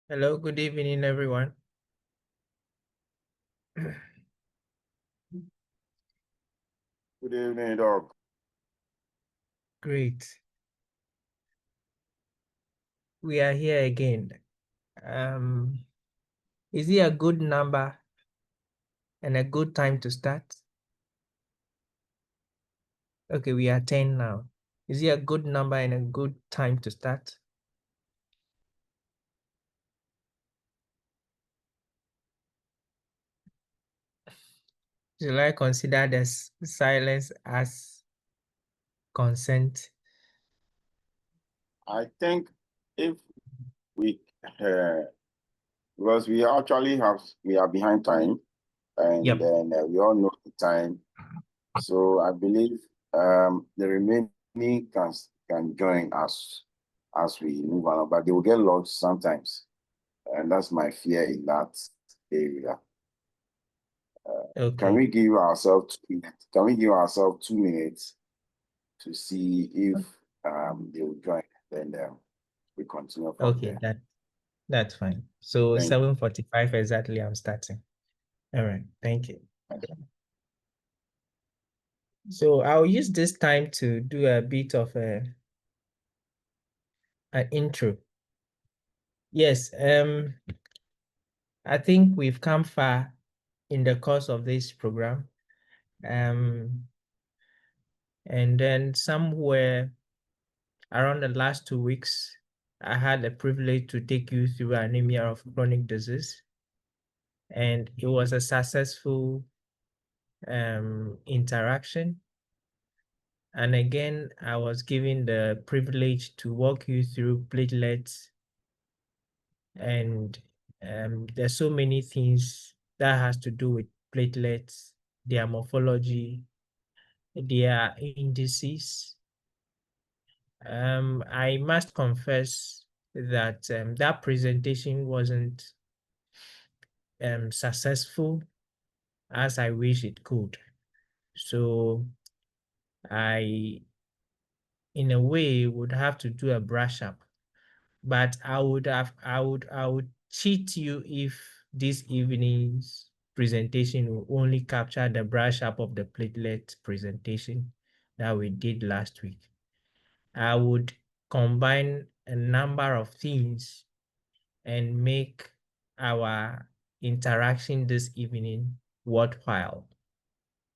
Hello, good evening, everyone. Good evening, Doc. Great. We are here again. Is it a good number and a good time to start? Okay, we are 10 now. Is it a good number and a good time to start? Shall I consider this silence as consent? I think if we, because we are behind time, and Yep. then we all know the time. So I believe the remaining can join us as we move on, but they will get lost sometimes, and that's my fear in that area. Okay. Can we give ourselves 2 minutes? Can we give ourselves 2 minutes to see if they will join? Then we continue from Okay, there. that's fine. So Thank you. 7:45 exactly, I'm starting. All right, thank you. So I'll use this time to do a bit of an intro. Yes, I think we've come far in the course of this program. And then somewhere around the last 2 weeks, I had the privilege to take you through anemia of chronic disease. And it was a successful interaction. And again, I was given the privilege to walk you through platelets. And there's so many things that has to do with platelets, their morphology, their indices. I must confess that that presentation wasn't successful as I wish it could. So I, in a way, would have to do a brush up. But I would cheat you if this evening's presentation will only capture the brush up of the platelet presentation that we did last week. I would combine a number of things and make our interaction this evening worthwhile.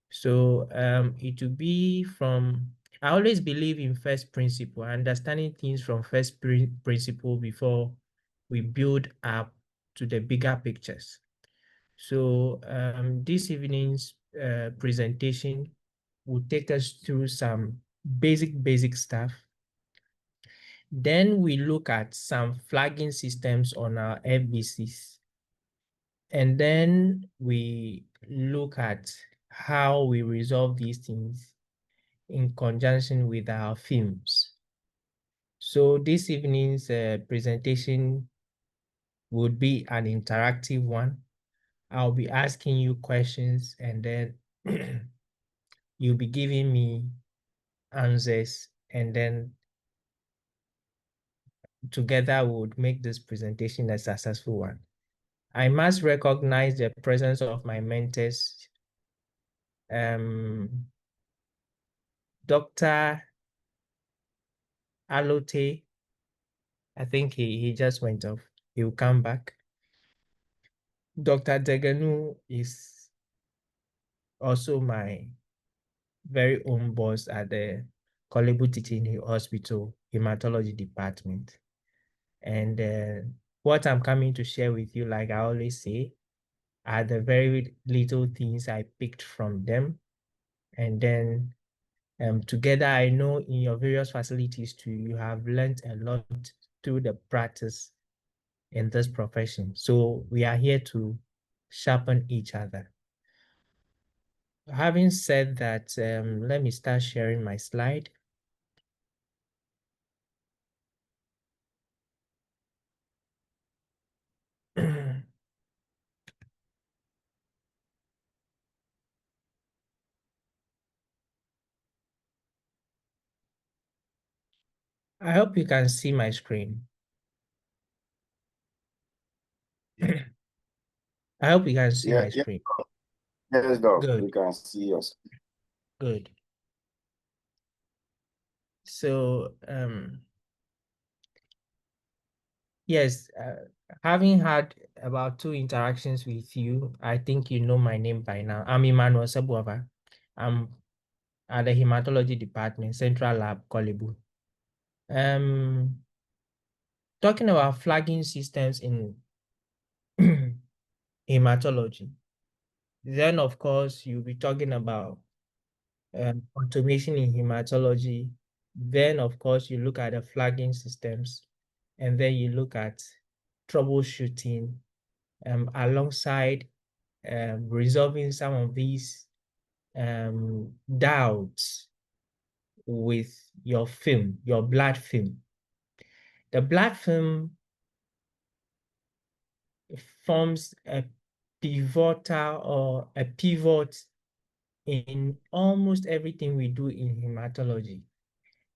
So it will be from, I always believe in first principle, understanding things from first principle before we build up to the bigger pictures. So this evening's presentation will take us through some basic stuff. Then we look at some flagging systems on our FBCs. And then we look at how we resolve these things in conjunction with our films. So this evening's presentation would be an interactive one. I'll be asking you questions and then you'll be giving me answers, and then together we would make this presentation a successful one. I must recognize the presence of my mentors, Dr. Alote. I think he just went off. He'll come back. Dr. Deganu is also my very own boss at the Kolebu Teaching Hospital Hematology Department. And what I'm coming to share with you, like I always say, are the very little things I picked from them. And then together, I know in your various facilities too, you have learned a lot through the practice in this profession. So we are here to sharpen each other. Having said that, let me start sharing my slide. I hope you can see my screen. I hope you can see my screen. Yes, Doc. Good. We can see us. Good. So, yes, having had about 2 interactions with you, I think you know my name by now. I'm Emmanuel Sebuava. I'm at the Hematology Department, Central Lab, Kolebu. Talking about flagging systems in hematology. Then, of course, you'll be talking about automation in hematology. Then, of course, you look at the flagging systems, and then you look at troubleshooting alongside resolving some of these doubts with your film, your blood film. The blood film forms a pivotal or a pivot in almost everything we do in hematology.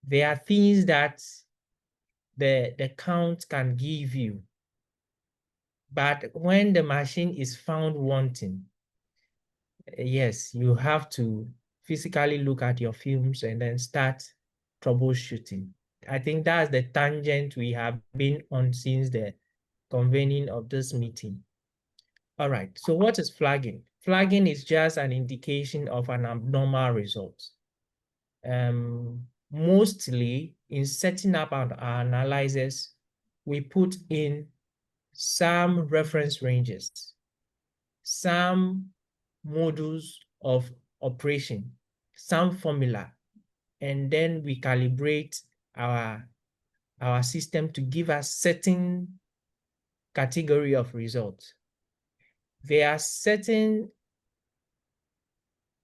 There are things that the count can give you, but when the machine is found wanting, yes, you have to physically look at your films and then start troubleshooting. I think that's the tangent we have been on since the convening of this meeting. All right, so what is flagging? Flagging is just an indication of an abnormal result. Mostly in setting up our analyzers, we put in some reference ranges, some modules of operation, some formula, and then we calibrate our system to give us certain category of results. There are certain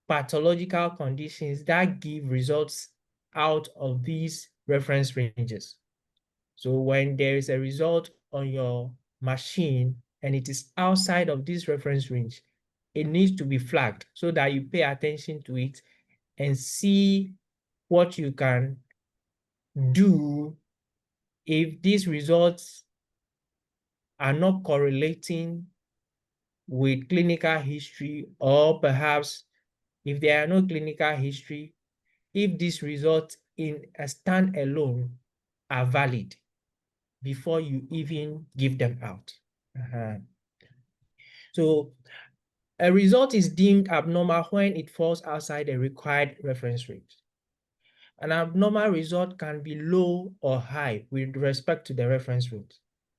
pathological conditions that give results out of these reference ranges. So when there is a result on your machine and it is outside of this reference range, it needs to be flagged so that you pay attention to it and see what you can do if these results are not correlating with clinical history, or perhaps if there are no clinical history, if these results in a standalone are valid before you even give them out. So a result is deemed abnormal when it falls outside the required reference range. An abnormal result can be low or high with respect to the reference range.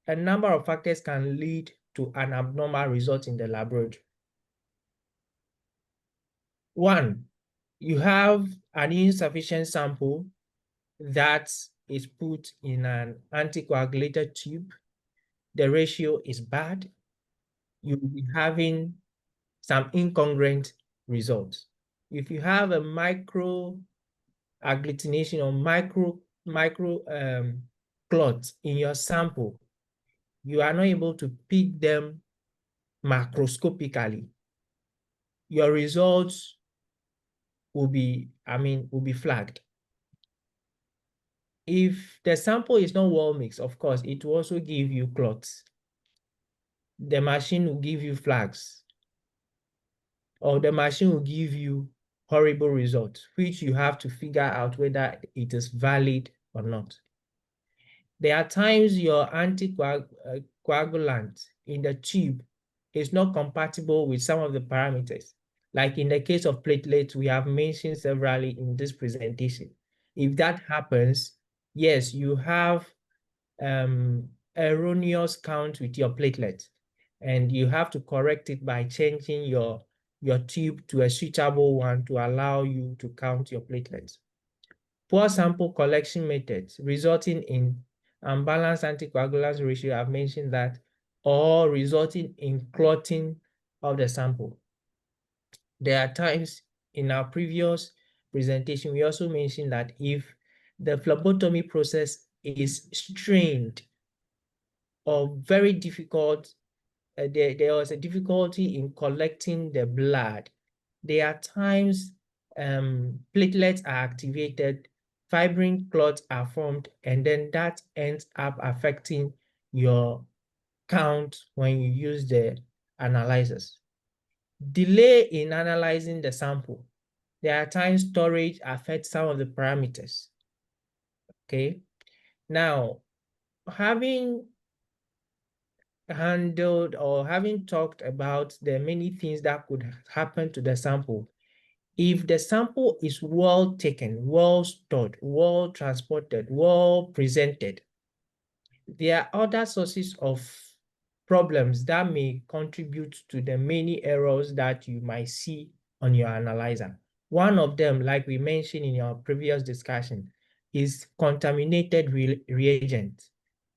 A number of factors can lead to an abnormal result in the laboratory. One, you have an insufficient sample that is put in an anticoagulated tube. The ratio is bad. You'll be having some incongruent results. If you have a micro agglutination or micro clots in your sample, you are not able to pick them macroscopically. Your results will be flagged. If the sample is not well mixed, of course, it will also give you clots. The machine will give you flags, or the machine will give you horrible results, which you have to figure out whether it is valid or not. There are times your anticoagulant in the tube is not compatible with some of the parameters. Like in the case of platelets, we have mentioned severally in this presentation. If that happens, yes, you have erroneous count with your platelet, and you have to correct it by changing your tube to a suitable one to allow you to count your platelets. Poor sample collection methods resulting in unbalanced anticoagulants ratio, I've mentioned that, or resulting in clotting of the sample. There are times in our previous presentation, we also mentioned that if the phlebotomy process is strained or very difficult, there was a difficulty in collecting the blood. There are times platelets are activated, fibrin clots are formed, and then that ends up affecting your count when you use the analyzers. Delay in analyzing the sample. There are times storage affects some of the parameters. Okay. Now, having handled or having talked about the many things that could happen to the sample, if the sample is well taken, well stored, well transported, well presented, there are other sources of problems that may contribute to the many errors that you might see on your analyzer. One of them, like we mentioned in our previous discussion, is contaminated reagents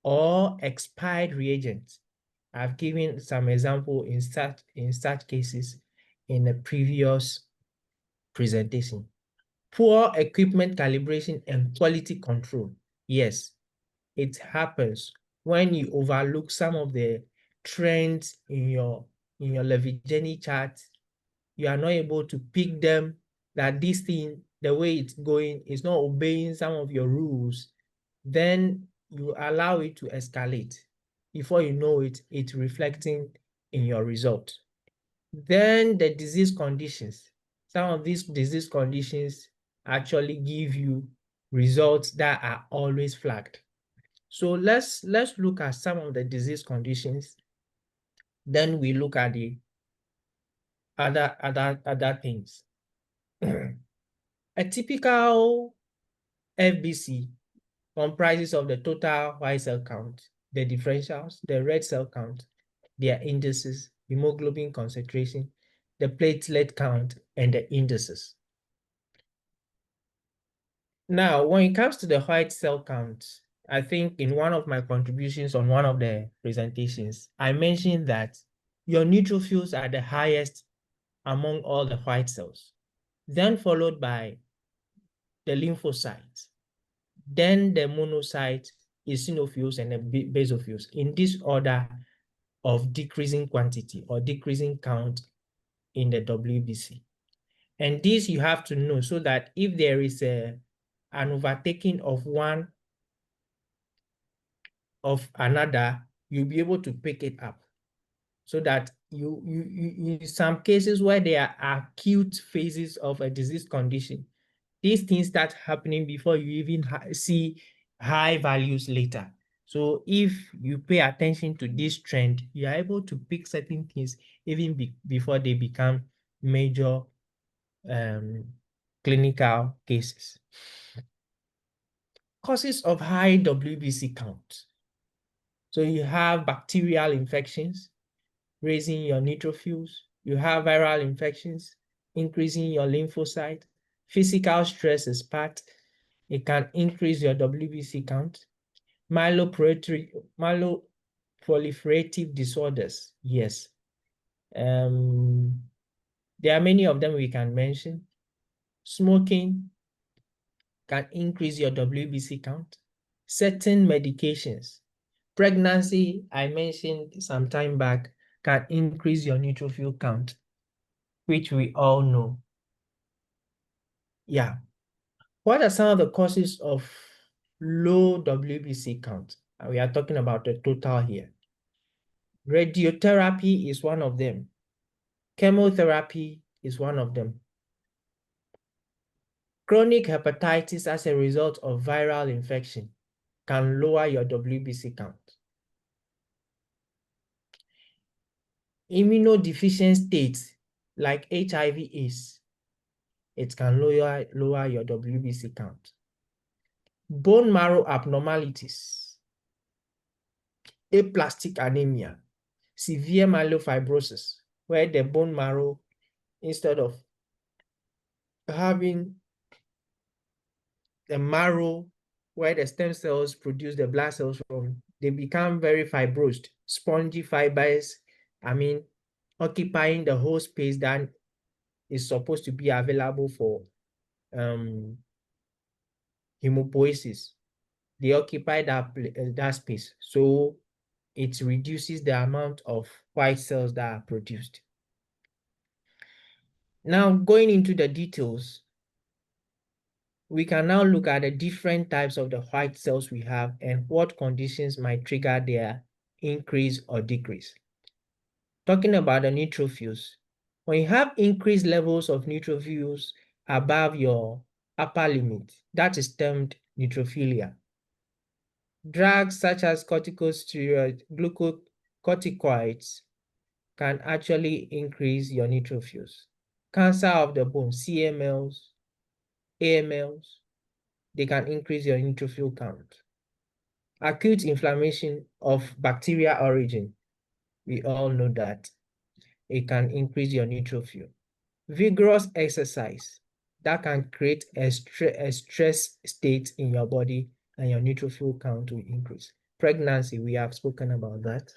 or expired reagents. I've given some example in such cases in the previous presentation. Poor equipment calibration and quality control. Yes, it happens when you overlook some of the trends in your Levigeny chart. You are not able to pick them, that this thing, the way it's going, is not obeying some of your rules. Then you allow it to escalate. Before you know it, it's reflecting in your result. Then the disease conditions. Some of these disease conditions actually give you results that are always flagged. So let's look at some of the disease conditions. Then we look at the other things. A typical FBC comprises of the total white cell count, the differentials, the red cell count, their indices, hemoglobin concentration, the platelet count, and the indices. Now, when it comes to the white cell count, I think in one of my contributions on one of the presentations, I mentioned that your neutrophils are the highest among all the white cells, then followed by the lymphocytes, then the monocytes, eosinophils, and the basophils in this order of decreasing quantity or decreasing count in the WBC. And this you have to know so that if there is an overtaking of one of another, you'll be able to pick it up so that you in some cases where there are acute phases of a disease condition, these things start happening before you even see high values later. So if you pay attention to this trend, you are able to pick certain things even before they become major clinical cases. Causes of high WBC count. So you have bacterial infections, raising your neutrophils. You have viral infections, increasing your lymphocyte. Physical stress is part. It can increase your WBC count. Myeloproliferative disorders, yes. There are many of them we can mention. Smoking can increase your WBC count. Certain medications. Pregnancy, I mentioned some time back, can increase your neutrophil count, which we all know. Yeah. What are some of the causes of low WBC count? We are talking about the total here. Radiotherapy is one of them. Chemotherapy is one of them. Chronic hepatitis as a result of viral infection can lower your WBC count. Immunodeficient states like HIV/AIDS, it can lower your WBC count. Bone marrow abnormalities, aplastic anemia, severe myelofibrosis, where the bone marrow, instead of having the marrow where the stem cells produce the blood cells from, they become very fibrosed, spongy fibers, occupying the whole space that is supposed to be available for hemopoiesis. They occupy that space. So it reduces the amount of white cells that are produced. Now, going into the details, we can now look at the different types of the white cells we have and what conditions might trigger their increase or decrease. Talking about the neutrophils, when you have increased levels of neutrophils above your upper limit, that is termed neutrophilia. Drugs such as corticosteroids, glucocorticoids can actually increase your neutrophils. Cancer of the bone, CMLs, AMLs, they can increase your neutrophil count. Acute inflammation of bacterial origin, we all know that it can increase your neutrophil. Vigorous exercise, that can create a stress state in your body and your neutrophil count will increase. Pregnancy, we have spoken about that.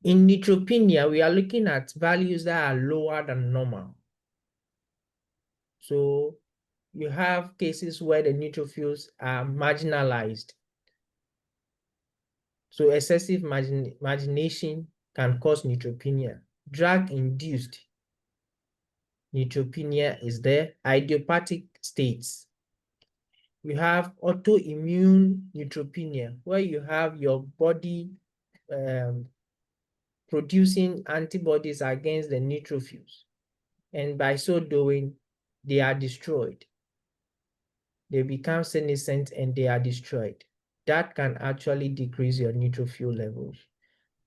In neutropenia, we are looking at values that are lower than normal. So you have cases where the neutrophils are marginalized. So excessive margination can cause neutropenia. Drug-induced neutropenia is there. Idiopathic states. You have autoimmune neutropenia, where you have your body producing antibodies against the neutrophils. And by so doing, they are destroyed. they become senescent and they are destroyed. That can actually decrease your neutrophil levels.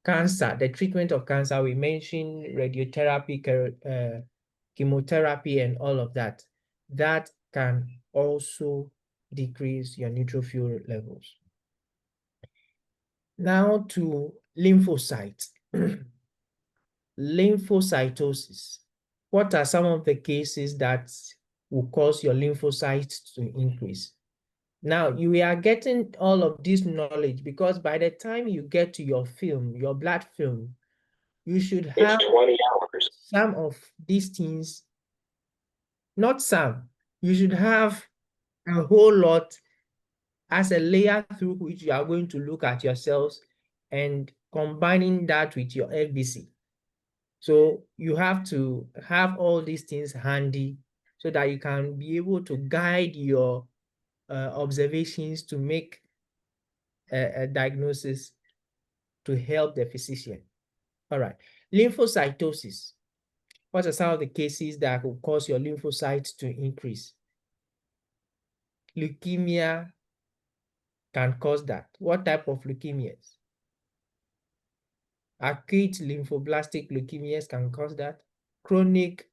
Cancer, the treatment of cancer, we mentioned radiotherapy, chemotherapy, and all of that. That can also decrease your neutrophil levels. Now to lymphocytes. Lymphocytosis. What are some of the cases that will cause your lymphocytes to increase? Now, you are getting all of this knowledge because by the time you get to your film, your blood film, you should have 20 hours. Some of these things, not some, you should have a whole lot as a layer through which you are going to look at your cells and combining that with your FBC. So you have to have all these things handy so that you can be able to guide your observations to make a diagnosis to help the physician. All right, lymphocytosis. What are some of the cases that will cause your lymphocytes to increase? Leukemia can cause that. What type of leukemias? Acute lymphoblastic leukemias can cause that. Chronic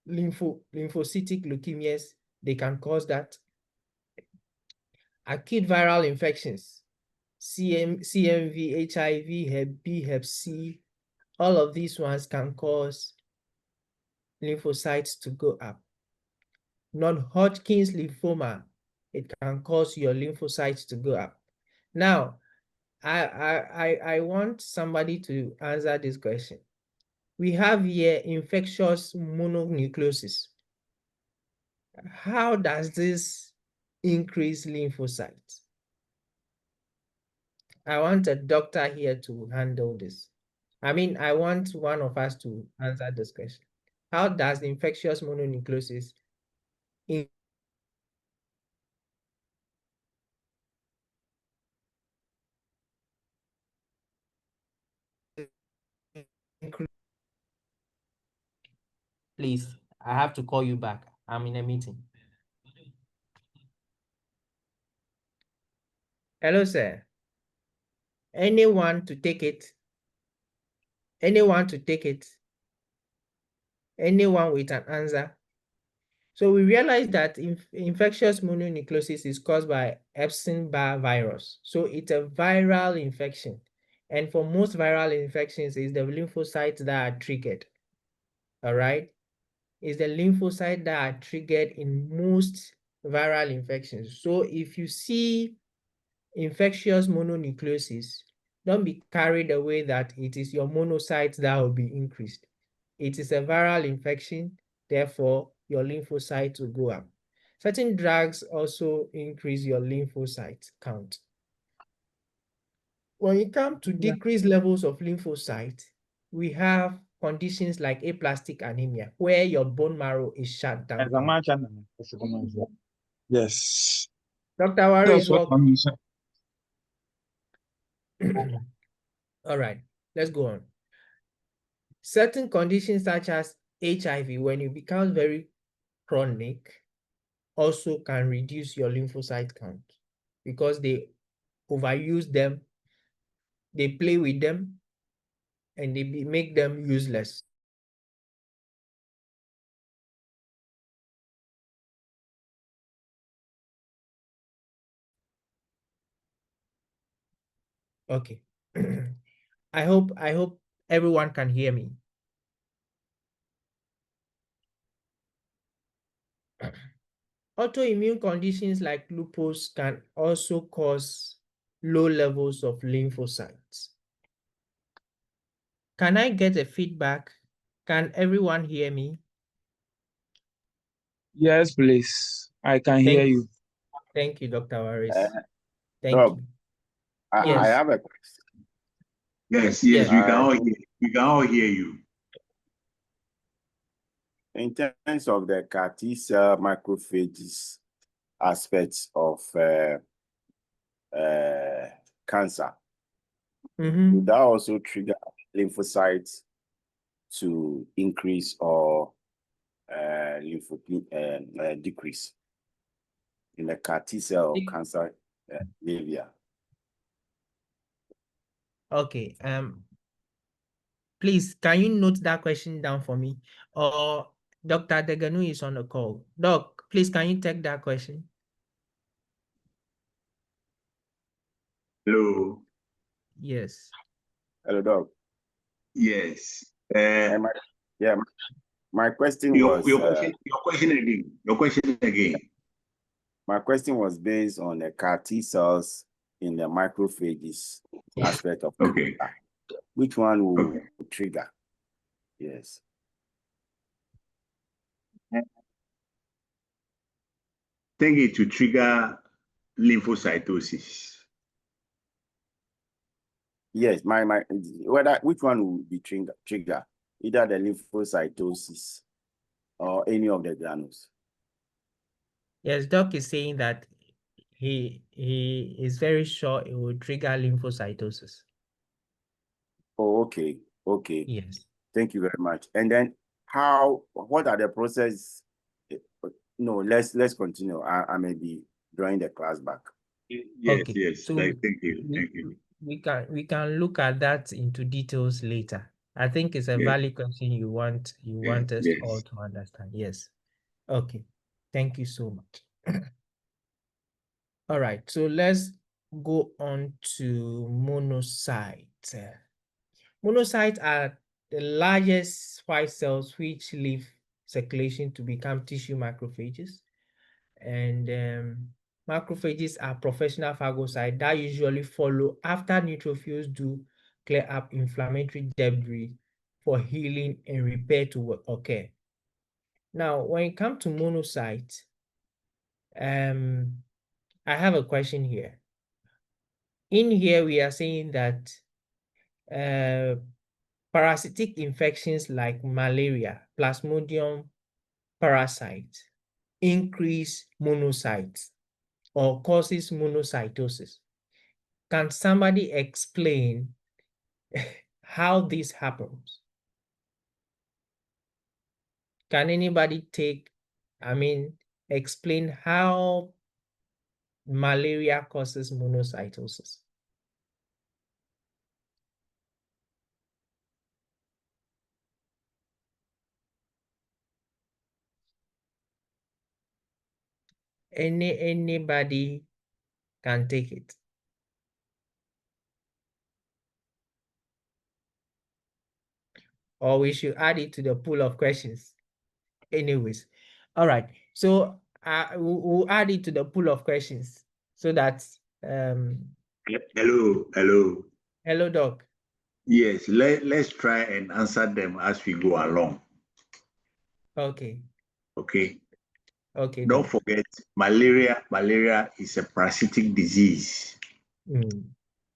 lymphocytic leukemias, they can cause that. Acute viral infections, CMV, HIV, Hep B, Hep C, all of these ones can cause lymphocytes to go up. Non-Hodgkin's lymphoma, it can cause your lymphocytes to go up. Now, I want somebody to answer this question. We have here infectious mononucleosis. How does this increase lymphocytes? I want a doctor here to handle this. I mean, I want one of us to answer this question. How does the infectious mononucleosis increase? Please, I have to call you back. I'm in a meeting. Hello, sir. Anyone to take it? Anyone to take it? Anyone with an answer? So we realized that infectious mononucleosis is caused by Epstein-Barr virus. So it's a viral infection. And for most viral infections, it's the lymphocytes that are triggered. All right? It's the lymphocytes that are triggered in most viral infections. So if you see infectious mononucleosis, don't be carried away that it is your monocytes that will be increased. It is a viral infection, therefore your lymphocytes will go up. Certain drugs also increase your lymphocyte count. When it comes to decreased levels of lymphocytes, we have conditions like aplastic anemia, where your bone marrow is shut down. Yes. Dr. Wari is welcome. All right, let's go on. Certain conditions such as HIV, when it becomes very chronic, also can reduce your lymphocyte count because they overuse them, they play with them, and they make them useless. Okay. I hope everyone can hear me. Autoimmune conditions like lupus can also cause low levels of lymphocytes. Can I get a feedback? Can everyone hear me? Yes, please. I can hear you. Thank you, Dr. Waris. Thank Doc, you. I Yes. have a question. Yes, Yes. we can all hear you. In terms of the CAR T-cell macrophages aspects of cancer, would that also trigger lymphocytes to increase or decrease in the CAR T cell It- cancer behavior. Okay. Please, can you note that question down for me? Or Dr. Deganu is on the call. Doc, please, can you take that question? Hello. Yes. Hello, Doc. Yes. My question Your was question again. Your question again. my question was based on the CAR T cells in the macrophages aspect of Okay. which one will Okay. trigger? Yes. I think it will trigger lymphocytosis. Yes, which one will be trigger? Either the lymphocytosis or any of the granules. Yes, Doc is saying that he is very sure it will trigger lymphocytosis. Oh, okay. Okay. Yes. Thank you very much. And then what are the process? No, let's continue. I may be drawing the class back. Yes, Okay. yes. So Thank you. Thank you. we can look at that into details later. I think it's a Yes. valid question you want us Yes. all to understand. Yes. Okay. Thank you so much. All right. So let's go on to monocytes. Monocytes are the largest white cells which leave circulation to become tissue macrophages. And macrophages are professional phagocytes that usually follow after neutrophils do clear up inflammatory debris for healing and repair to occur. Now, when it comes to monocytes, I have a question here. In here, we are saying that parasitic infections like malaria, Plasmodium parasite, increase monocytes or causes monocytosis. Can somebody explain how this happens? Can anybody explain how malaria causes monocytosis? Anybody can take it. Or we should add it to the pool of questions. Anyways, all right. So we'll add it to the pool of questions so that Hello. hello, Doc. Yes, let's try and answer them as we go along. Okay. Okay. Okay. Don't Doc. forget, malaria is a parasitic disease.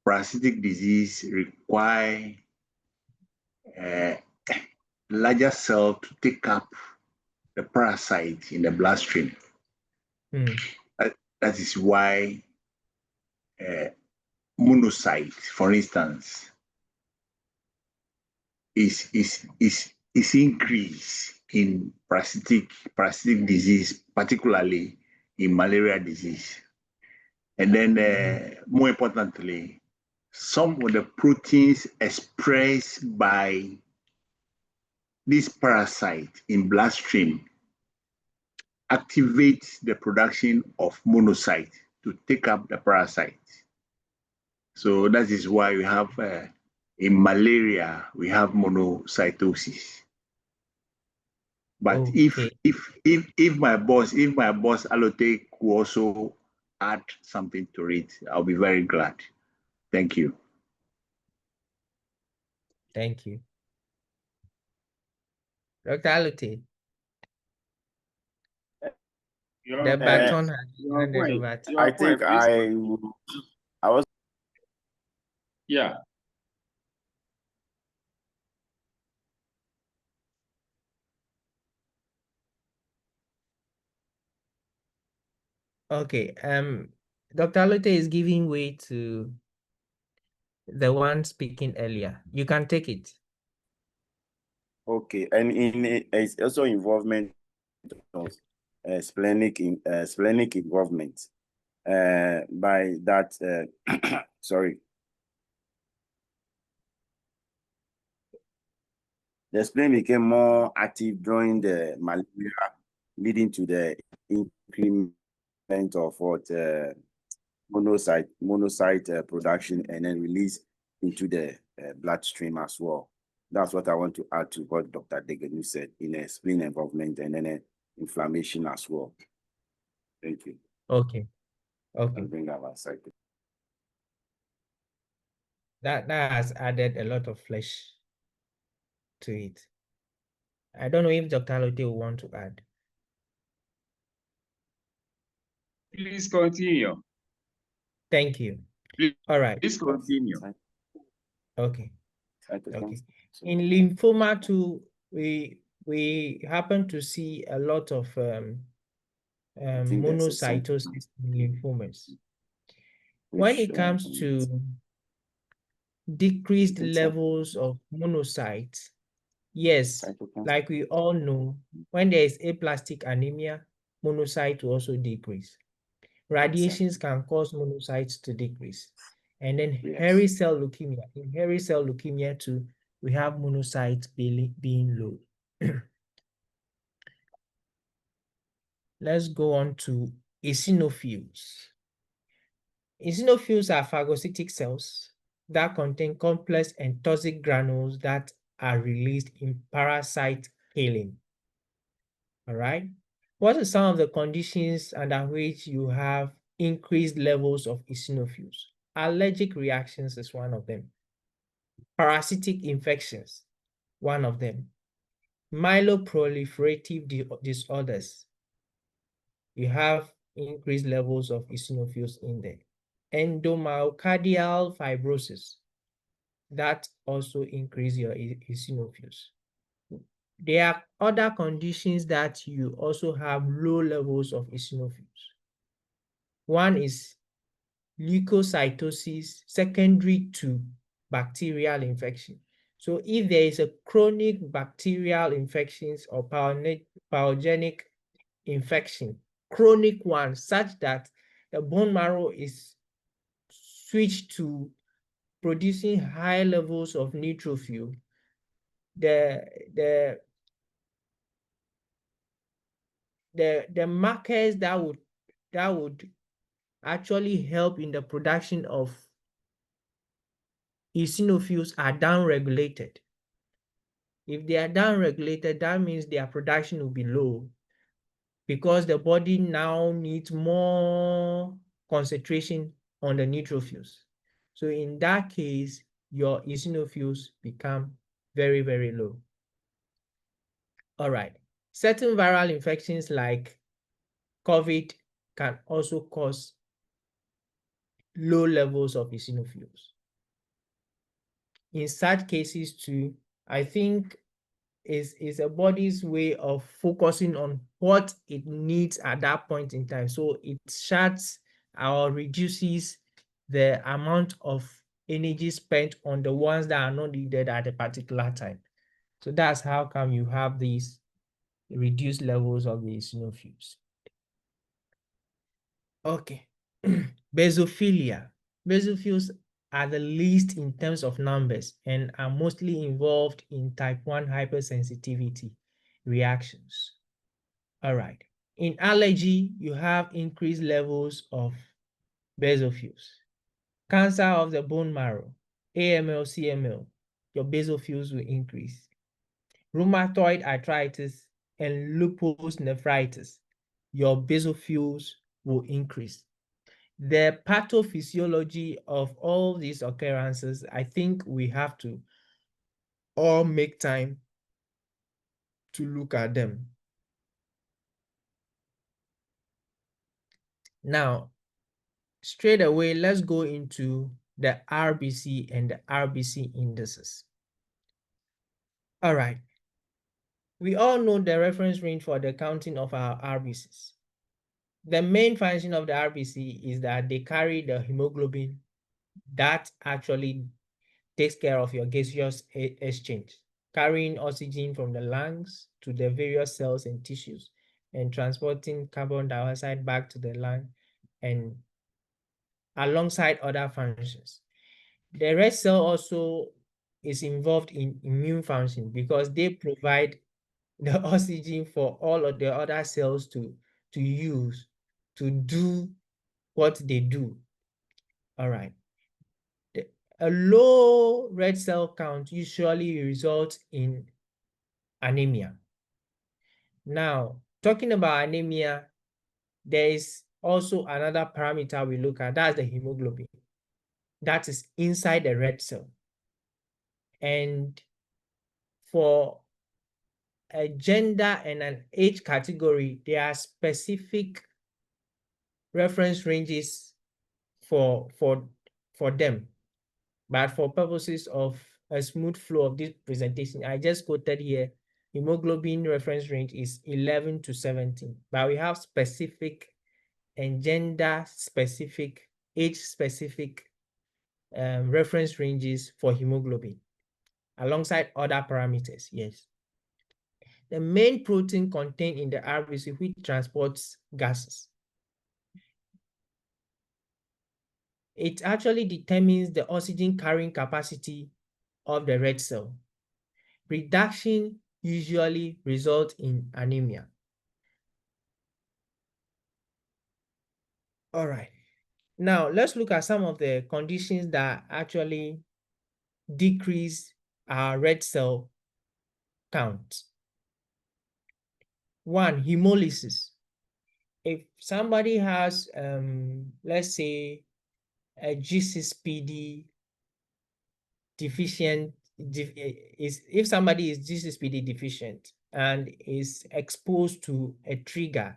Parasitic disease require larger cell to take up the parasite in the bloodstream. That is why monocyte, for instance, is increased in parasitic disease, particularly in malaria disease. And then more importantly, some of the proteins expressed by this parasite in bloodstream activate the production of monocyte to take up the parasite. So that is why we have in malaria we have monocytosis. But okay. if my boss Allotech will also add something to it, I'll be very glad. Thank you. Thank you. Dr. Allotech. The baton has handed over to I think I was. Yeah. Okay. Dr. Allotech is giving way to the one speaking earlier. You can take it. Okay, and it's also involvement of splenic involvement. By that, sorry, the spleen became more active during the malaria, leading to the increment of what monocyte production and then release into the bloodstream as well. That's what I want to add to what Dr. Degenu said in a spleen involvement and then inflammation as well. Thank you. Okay. Okay. I'll bring that aside. That has added a lot of flesh to it. I don't know if Dr. Lote will want to add. Please continue. Thank you. Please, All right. please continue. Okay. Okay. Okay. In lymphoma too, we happen to see a lot of think there's a monocytosis in lymphomas. When it comes to decreased levels of monocytes, yes, like we all know, when there is aplastic anemia, monocytes will also decrease. Radiations can cause monocytes to decrease. And then hairy cell leukemia. In hairy cell leukemia too, we have monocytes being low. Let's go on to eosinophils. Eosinophils are phagocytic cells that contain complex and toxic granules that are released in parasite killing. All right. What are some of the conditions under which you have increased levels of eosinophils? Allergic reactions is one of them. Parasitic infections, one of them. Myeloproliferative disorders. You have increased levels of eosinophils in there. Endomyocardial fibrosis, that also increase your eosinophils. There are other conditions that you also have low levels of eosinophils. One is leukocytosis secondary to bacterial infection. So if there is a chronic bacterial infections or pathogenic infection, chronic one, such that the bone marrow is switched to producing high levels of neutrophil, the markers that would actually help in the production of eosinophils are downregulated. If they are downregulated, that means their production will be low because the body now needs more concentration on the neutrophils. So in that case, your eosinophils become very, very low. All right. Certain viral infections like COVID can also cause low levels of eosinophils. In such cases too, I think is a body's way of focusing on what it needs at that point in time. So it shuts or reduces the amount of energy spent on the ones that are not needed at a particular time. So that's how come you have these reduced levels of the eosinophils. Okay. Basophilia. Basophils are the least in terms of numbers and are mostly involved in type 1 hypersensitivity reactions. All right. In allergy, you have increased levels of basophils. Cancer of the bone marrow, AML, CML, your basophils will increase. Rheumatoid arthritis and lupus nephritis, your basophils will increase. The pathophysiology of all these occurrences, I think we have to all make time to look at them. Now, straight away, let's go into the RBC and the RBC indices. All right. We all know the reference range for the counting of our RBCs. The main function of the RBC is that they carry the hemoglobin that actually takes care of your gaseous exchange, carrying oxygen from the lungs to the various cells and tissues and transporting carbon dioxide back to the lung, and alongside other functions. The red cell also is involved in immune function because they provide the oxygen for all of the other cells to use to do what they do. All right. A low red cell count usually results in anemia. Now, talking about anemia, there is also another parameter we look at, that's the hemoglobin. That is inside the red cell. And for a gender and an age category, there are specific reference ranges for them. But for purposes of a smooth flow of this presentation, I just quoted here, hemoglobin reference range is 11 to 17, but we have specific and gender specific, age specific reference ranges for hemoglobin alongside other parameters. Yes. The main protein contained in the RBC which transports gases. It actually determines the oxygen carrying capacity of the red cell. Reduction usually results in anemia. All right. Now let's look at some of the conditions that actually decrease our red cell count. One, hemolysis. If somebody has, let's say, a G6PD deficient, if somebody is G6PD deficient and is exposed to a trigger,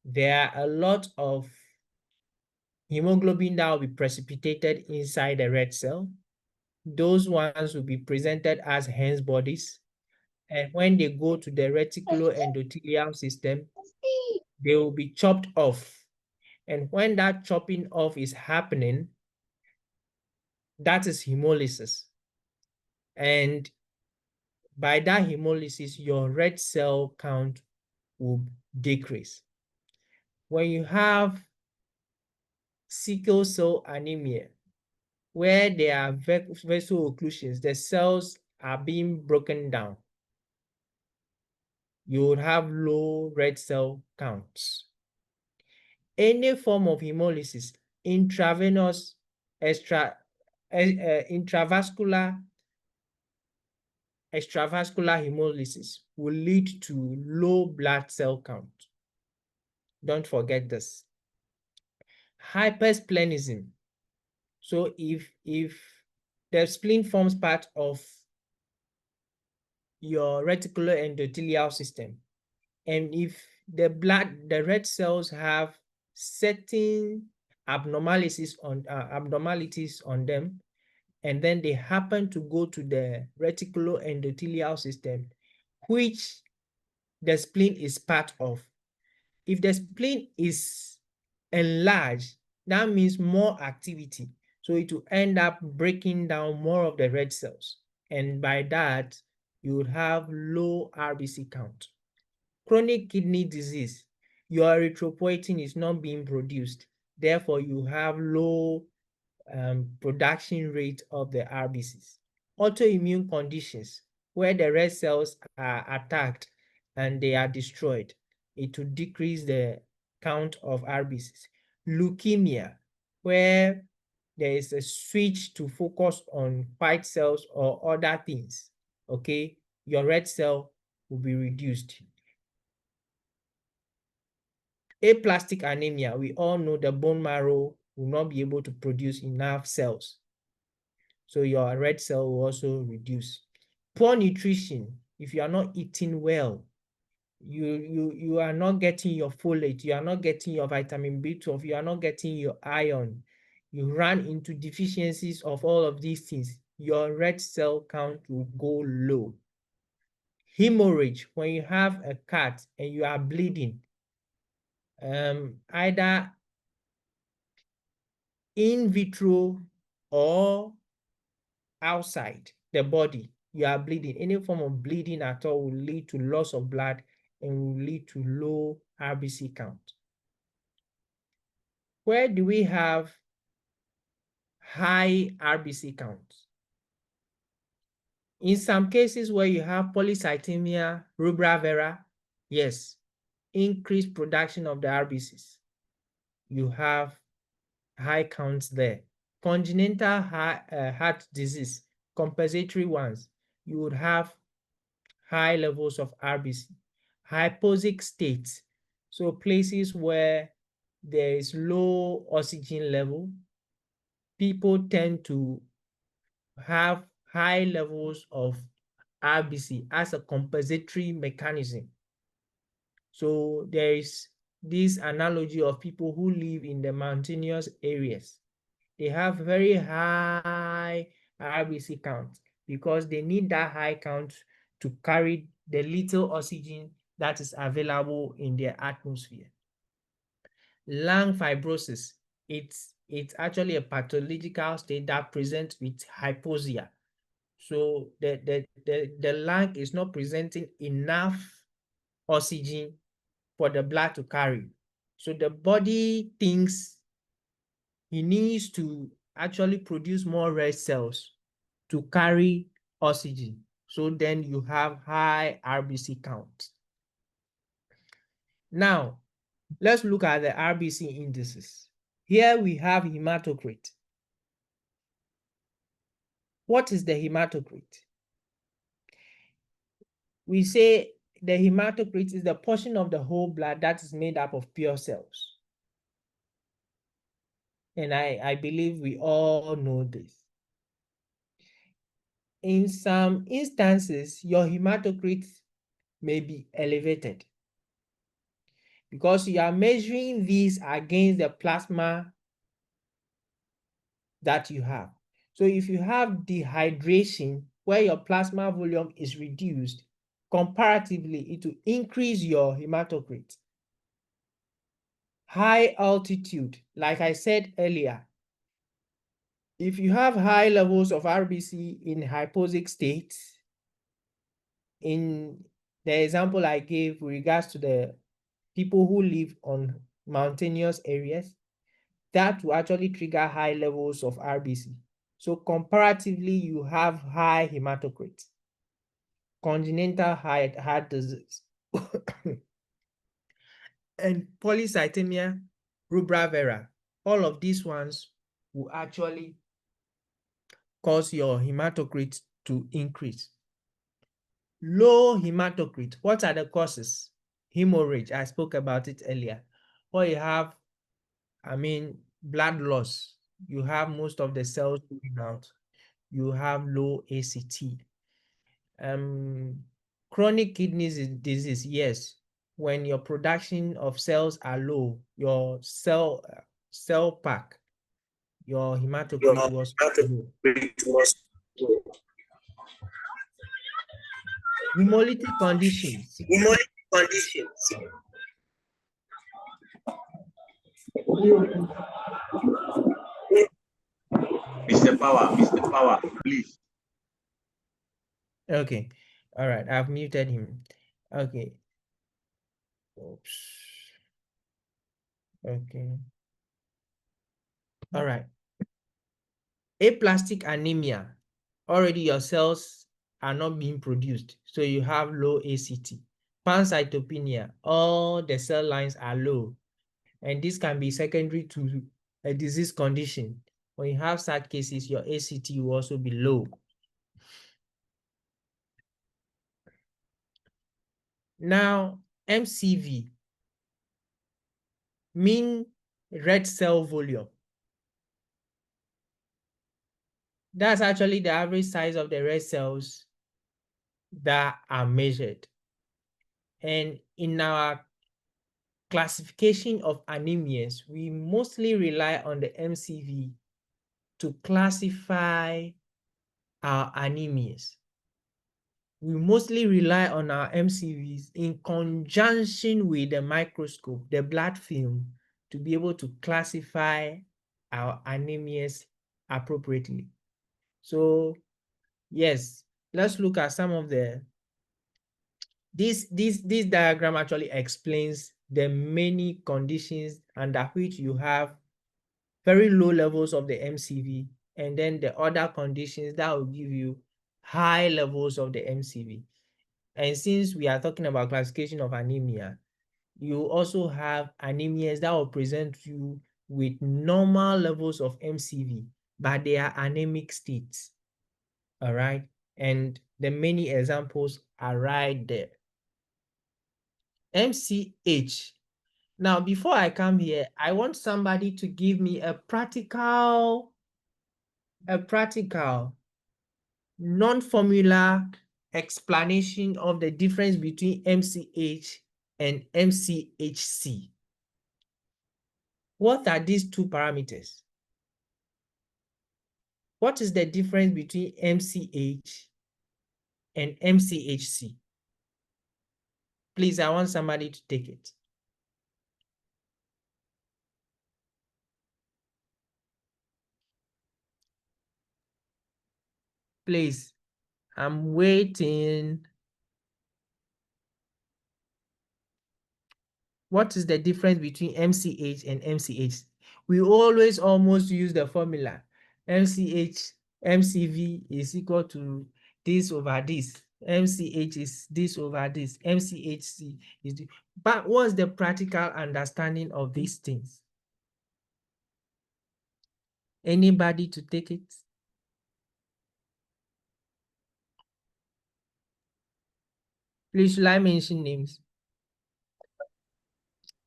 there are a lot of hemoglobin that will be precipitated inside the red cell. Those ones will be presented as Hens bodies. And when they go to the reticuloendothelial system, they will be chopped off. And when that chopping off is happening, that is hemolysis. And by that hemolysis, your red cell count will decrease. When you have sickle cell anemia, where there are vessel occlusions, the cells are being broken down, you would have low red cell counts. Any form of hemolysis, intravenous, intravascular, extravascular hemolysis will lead to low blood cell count. Don't forget this. Hypersplenism. So if the spleen forms part of your reticuloendothelial system, and if the red cells have certain abnormalities on them, and then they happen to go to the reticuloendothelial system, which the spleen is part of. If the spleen is enlarged, that means more activity. So it will end up breaking down more of the red cells. And by that, you would have low RBC count. Chronic kidney disease, your erythropoietin is not being produced. Therefore, you have low production rate of the RBCs. Autoimmune conditions, where the red cells are attacked and they are destroyed, it will decrease the count of RBCs. Leukemia, where there is a switch to focus on white cells or other things, okay, your red cell will be reduced. Aplastic anemia, we all know the bone marrow will not be able to produce enough cells. So your red cell will also reduce. Poor nutrition, if you are not eating well, you are not getting your folate, you are not getting your vitamin B12, you are not getting your iron, you run into deficiencies of all of these things, your red cell count will go low. Hemorrhage, when you have a cut and you are bleeding, either in vitro or outside the body, you are bleeding. Any form of bleeding at all will lead to loss of blood and will lead to low RBC count. Where do we have high RBC count? In some cases where you have polycythemia rubra vera, yes, increased production of the RBCs. You have high counts there. Congenital heart disease, compensatory ones, you would have high levels of RBC. Hypoxic states, so places where there is low oxygen level, people tend to have high levels of RBC as a compensatory mechanism. So there is this analogy of people who live in the mountainous areas. They have very high RBC count because they need that high count to carry the little oxygen that is available in their atmosphere. Lung fibrosis, it's actually a pathological state that presents with hypoxia. So the lung is not presenting enough oxygen for the blood to carry. So the body thinks he needs to actually produce more red cells to carry oxygen. So then you have high RBC count. Now, let's look at the RBC indices. Here we have hematocrit. What is the hematocrit? We say the hematocrit is the portion of the whole blood that is made up of pure cells. And I believe we all know this. In some instances, your hematocrit may be elevated because you are measuring these against the plasma that you have. So if you have dehydration where your plasma volume is reduced, comparatively, it will increase your hematocrit. High altitude, like I said earlier, if you have high levels of RBC in hypoxic states, in the example I gave with regards to the people who live on mountainous areas, that will actually trigger high levels of RBC. So comparatively, you have high hematocrit. Congenital heart disease and polycythemia rubra vera, all of these ones will actually cause your hematocrit to increase. Low hematocrit, what are the causes? Hemorrhage, I spoke about it earlier. Or you have, blood loss. You have most of the cells moving out. You have low ACT. Chronic kidney disease, yes. When your production of cells are low, your cell pack, your hematocrit was low. Hemolytic conditions. Mr. Power, please. Okay, all right, I've muted him. Okay. Oops. Okay. All right. Aplastic anemia. Already your cells are not being produced, so you have low ACT. Pancytopenia, all the cell lines are low, and this can be secondary to a disease condition. When you have such cases, your ACT will also be low. Now, MCV, mean red cell volume. That's actually the average size of the red cells that are measured. And in our classification of anemias, we mostly rely on the MCV to classify our anemias. We mostly rely on our MCVs in conjunction with the microscope, the blood film, to be able to classify our anemias appropriately. So, yes, let's look at some of the This diagram actually explains the many conditions under which you have very low levels of the MCV, and then the other conditions that will give you high levels of the MCV. And since we are talking about classification of anemia, you also have anemias that will present you with normal levels of MCV, but they are anemic states. All right. And the many examples are right there. MCH. Now, before I come here, I want somebody to give me a practical non-formula explanation of the difference between MCH and MCHC. What are these two parameters? What is the difference between MCH and MCHC? Please, I want somebody to take it. Please, I'm waiting. What is the difference between MCH and MCH? We always almost use the formula. MCH, MCV is equal to this over this. MCH is this over this. MCHC is this. But what's the practical understanding of these things? Anybody to take it? Please, should I mention names?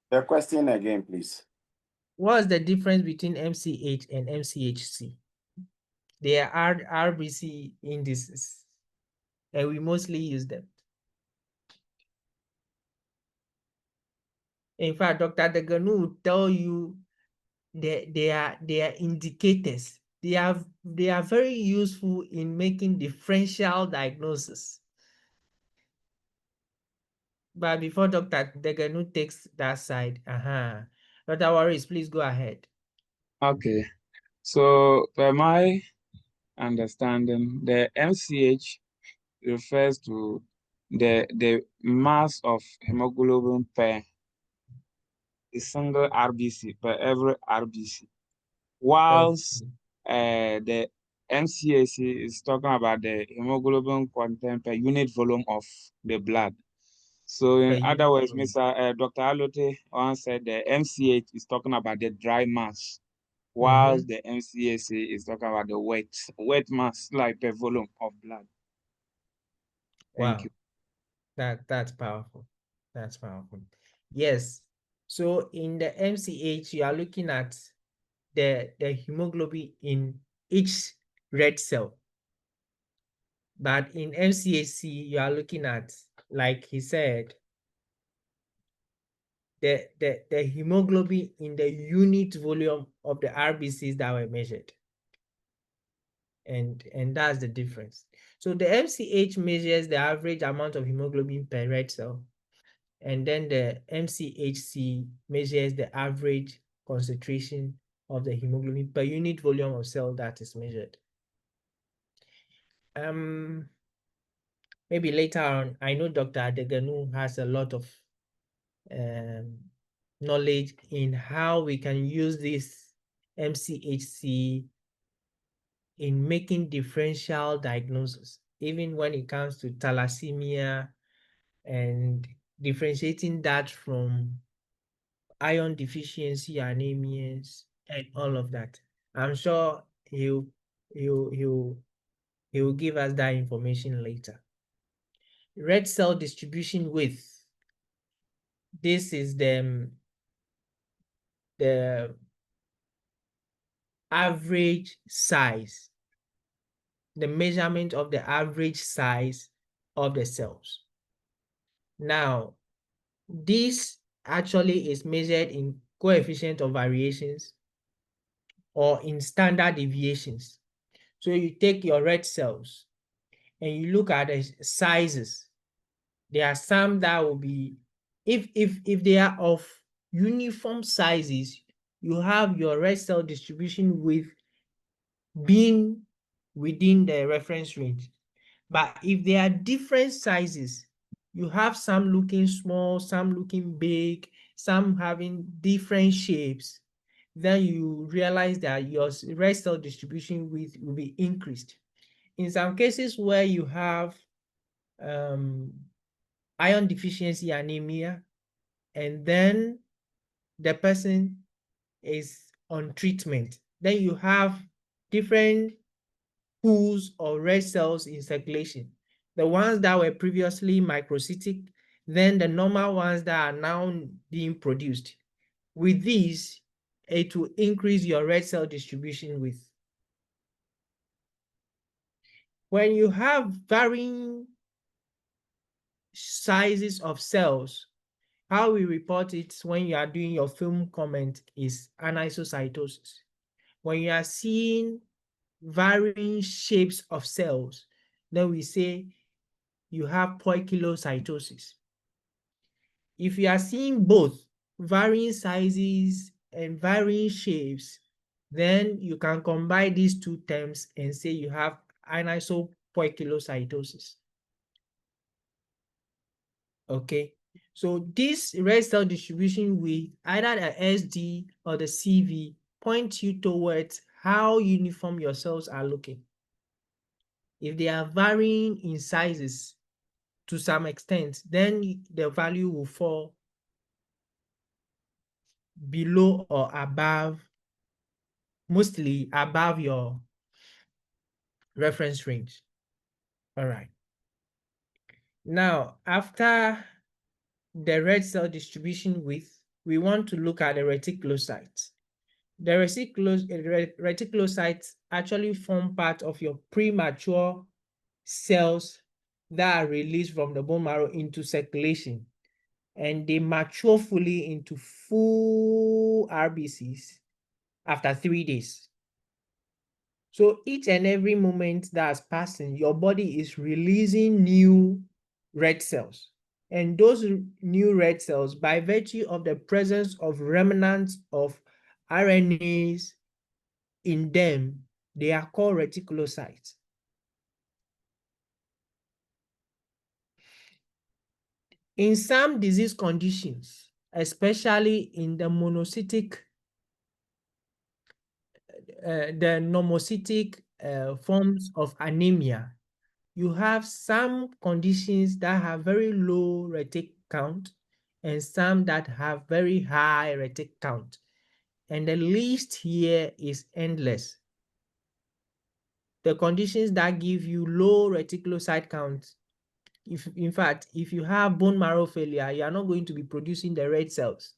The question again, please. What's the difference between MCH and MCHC? They are RBC indices, and we mostly use them. In fact, Dr. Deganu will tell you they are indicators. They are very useful in making differential diagnosis. But before Dr. Deganu takes that side, Dr. Waris, please go ahead. Okay, so by my understanding, the MCH refers to the mass of hemoglobin per a single RBC, per every RBC, whilst the MCHC is talking about the hemoglobin content per unit volume of the blood. So in other words, Dr. Alote once said the MCH is talking about the dry mass, whilst the MCHC is talking about the wet mass, like per volume of blood. Thank you. That's powerful. That's powerful. Yes. So in the MCH, you are looking at the hemoglobin in each red cell. But in MCHC, you are looking at, like he said, the hemoglobin in the unit volume of the RBCs that were measured. And that's the difference. So the MCH measures the average amount of hemoglobin per red cell. And then the MCHC measures the average concentration of the hemoglobin per unit volume of cell that is measured. Maybe later on, I know Dr. Adeganu has a lot of knowledge in how we can use this MCHC in making differential diagnosis, even when it comes to thalassemia and differentiating that from iron deficiency anemias and all of that. I'm sure he'll give us that information later. Red cell distribution width. This is the average size, the measurement of the average size of the cells. Now, this actually is measured in coefficient of variations or in standard deviations. So you take your red cells and you look at the sizes. There are some that will be, if they are of uniform sizes, you have your red cell distribution with being within the reference range. But if they are different sizes, You have some looking small, some looking big, some having different shapes. Then you realize that your red cell distribution width will be increased. In some cases where you have iron deficiency anemia, and then the person is on treatment, then you have different pools of red cells in circulation. The ones that were previously microcytic, then the normal ones that are now being produced. With these, it will increase your red cell distribution width. When you have varying sizes of cells, how we report it when you are doing your film comment is anisocytosis. When you are seeing varying shapes of cells, then we say you have poikilocytosis. If you are seeing both varying sizes and varying shapes, then you can combine these two terms and say you have anisopoikilocytosis. Okay, so this red cell distribution with either the SD or the CV point you towards how uniform your cells are looking. If they are varying in sizes to some extent, then the value will fall below or above, mostly above your reference range. All right. Now, after the red cell distribution width, we want to look at the reticulocytes. The reticulocytes actually form part of your premature cells that are released from the bone marrow into circulation, and they mature fully into full RBCs after 3 days. So each and every moment that's passing, your body is releasing new red cells. And those new red cells, by virtue of the presence of remnants of RNAs in them, they are called reticulocytes. In some disease conditions, especially in the monocytic, the normocytic forms of anemia, you have some conditions that have very low retic count and some that have very high retic count. And the list here is endless. The conditions that give you low reticulocyte count, in fact, if you have bone marrow failure, you are not going to be producing the red cells.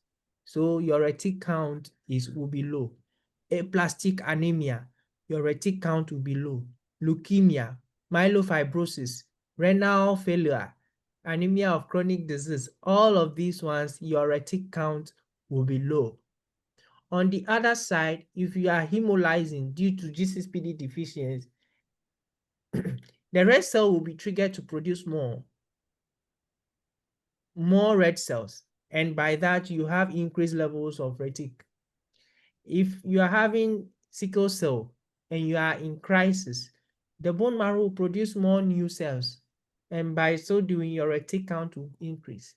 So your retic count will be low. Aplastic anemia, your retic count will be low. Leukemia, myelofibrosis, renal failure, anemia of chronic disease, all of these ones, your retic count will be low. On the other side, if you are hemolyzing due to G6PD deficiency, the red cell will be triggered to produce more red cells, and by that you have increased levels of retic. If you are having sickle cell and you are in crisis, the bone marrow will produce more new cells, and by so doing, your retic count will increase.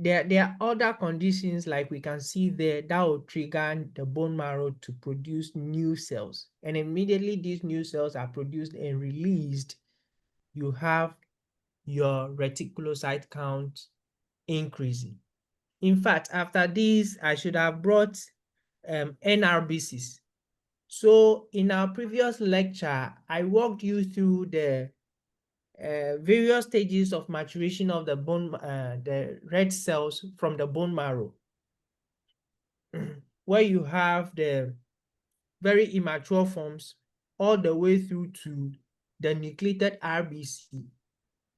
There are other conditions like we can see there that will trigger the bone marrow to produce new cells, and immediately these new cells are produced and released, you have your reticulocyte count increasing. In fact, after this, I should have brought NRBCs. So in our previous lecture, I walked you through the various stages of maturation of the bone, the red cells from the bone marrow, where you have the very immature forms all the way through to the nucleated RBC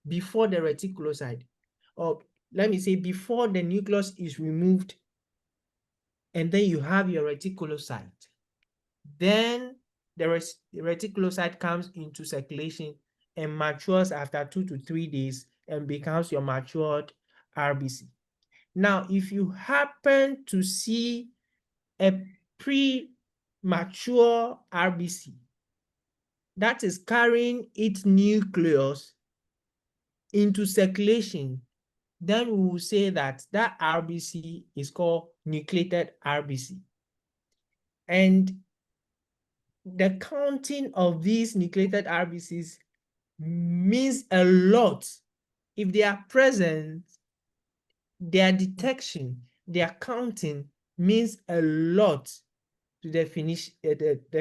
before the reticulocyte, or let me say before the nucleus is removed, and then you have your reticulocyte. Then the reticulocyte comes into circulation and matures after 2 to 3 days and becomes your matured RBC. Now, if you happen to see a premature RBC that is carrying its nucleus into circulation, then we will say that that RBC is called nucleated RBC. And the counting of these nucleated RBCs means a lot. If they are present, their detection, their counting means a lot to the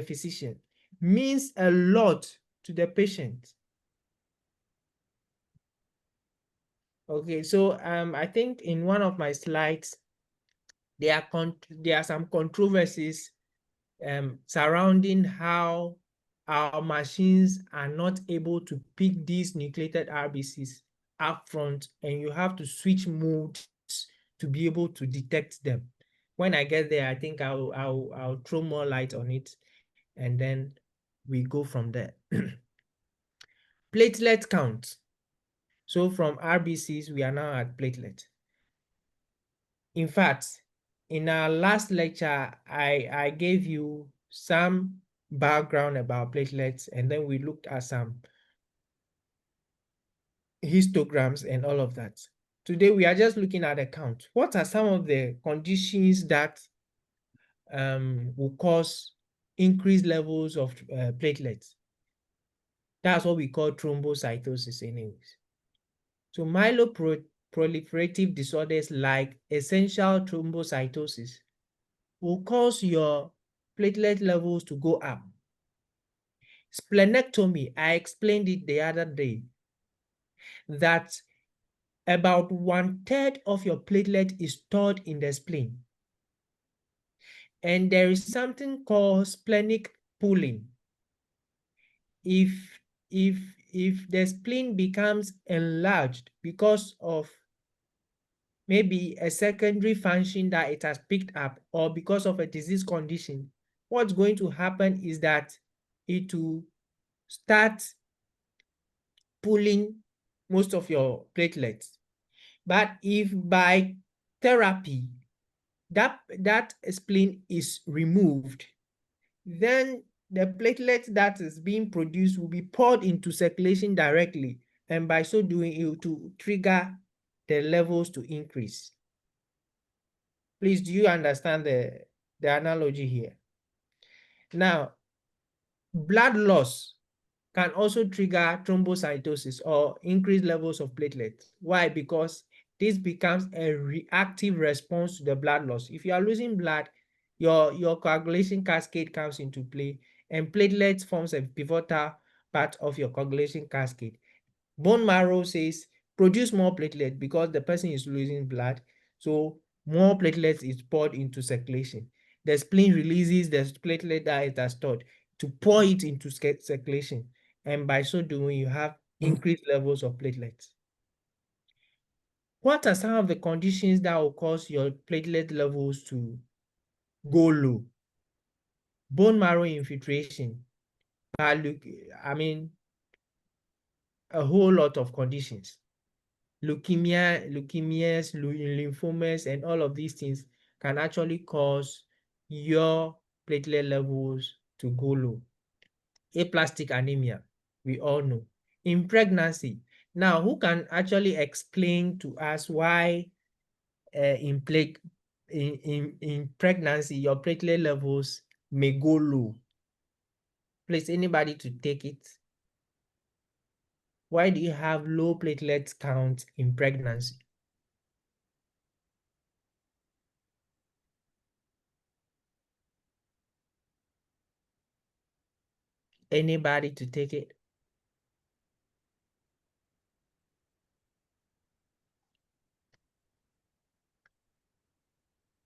physician, means a lot to the patient. Okay, so I think in one of my slides, there are some controversies surrounding how our machines are not able to pick these nucleated RBCs up front, and you have to switch modes to be able to detect them. When I get there, I think I'll throw more light on it, and then we go from there. Platelet count. So from RBCs, we are now at platelet. In fact, in our last lecture, I gave you some background about platelets, and then we looked at some histograms and all of that. Today, we are just looking at the count. What are some of the conditions that will cause increased levels of platelets? That's what we call thrombocytosis anyways. So myeloproliferative disorders like essential thrombocytosis will cause your platelet levels to go up. Splenectomy, I explained it the other day, that about 1/3 of your platelet is stored in the spleen. And there is something called splenic pooling. If the spleen becomes enlarged because of maybe a secondary function that it has picked up, or because of a disease condition, what's going to happen is that it will start pulling most of your platelets. But if by therapy that spleen is removed, then the platelet that is being produced will be poured into circulation directly, and by so doing, it will trigger the levels to increase. Please, do you understand the analogy here? Now, blood loss can also trigger thrombocytosis or increased levels of platelets. Why? Because this becomes a reactive response to the blood loss. If you are losing blood, your coagulation cascade comes into play, and platelets forms a pivotal part of your coagulation cascade. Bone marrow says produce more platelets because the person is losing blood, so more platelets is poured into circulation. The spleen releases the platelet that it has stored to pour it into circulation, and by so doing, you have increased levels of platelets. What are some of the conditions that will cause your platelet levels to go low? Bone marrow infiltration. I mean, a whole lot of conditions. Leukemias, lymphomas, and all of these things can actually cause your platelet levels to go low. Aplastic anemia, we all know. In pregnancy, now who can actually explain to us why in pregnancy your platelet levels may go low? Please, anybody to take it? Why do you have low platelet count in pregnancy? Anybody to take it?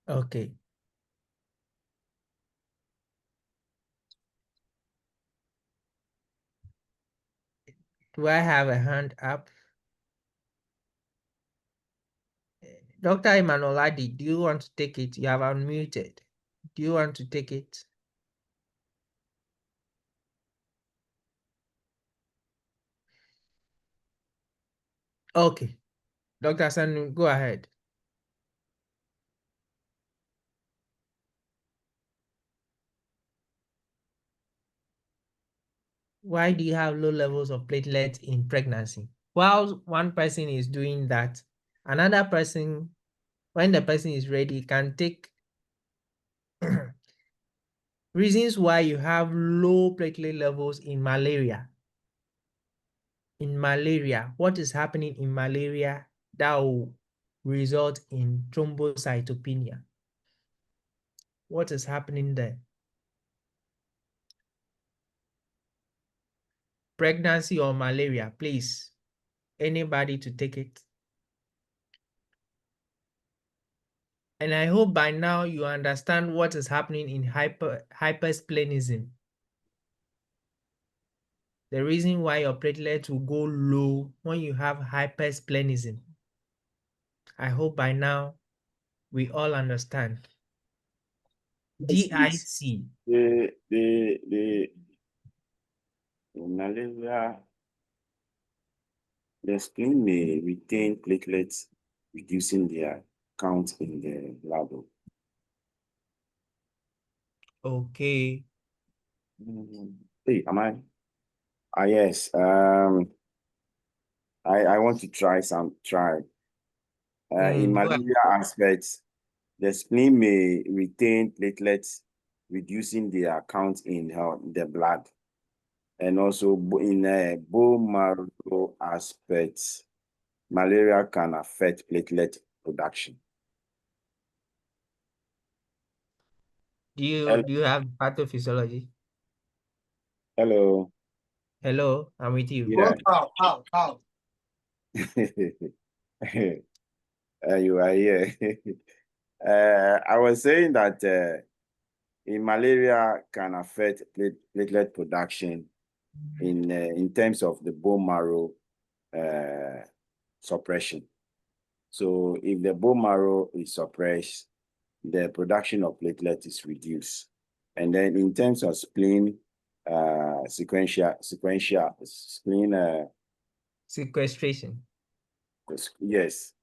Okay. Do I have a hand up? Dr. Imanoladi, do you want to take it? You have unmuted. Do you want to take it? Okay. Dr. Sanu, go ahead. Why do you have low levels of platelets in pregnancy? while one person is doing that, another person, when the person is ready, can take reasons why you have low platelet levels in malaria. In malaria, what is happening in malaria that will result in thrombocytopenia? What is happening there? Pregnancy or malaria, please. Anybody to take it? And I hope by now you understand what is happening in hypersplenism. The reason why your platelets will go low when you have hypersplenism. I hope by now we all understand. Yes, DIC. the malaria, the spleen may retain platelets, reducing their count in the blood. Okay. Hey, am I? Yes. I want to try. In Go ahead. malaria aspects, the spleen may retain platelets, reducing their count in the blood. And also in bone marrow aspects, malaria can affect platelet production. Do you have pathophysiology? Hello. Hello, I'm with you. Yeah. How? You are here. I was saying that in malaria can affect platelet production in terms of the bone marrow suppression. So if the bone marrow is suppressed, the production of platelet is reduced. And then in terms of spleen, sequential spleen, Sequestration. yes,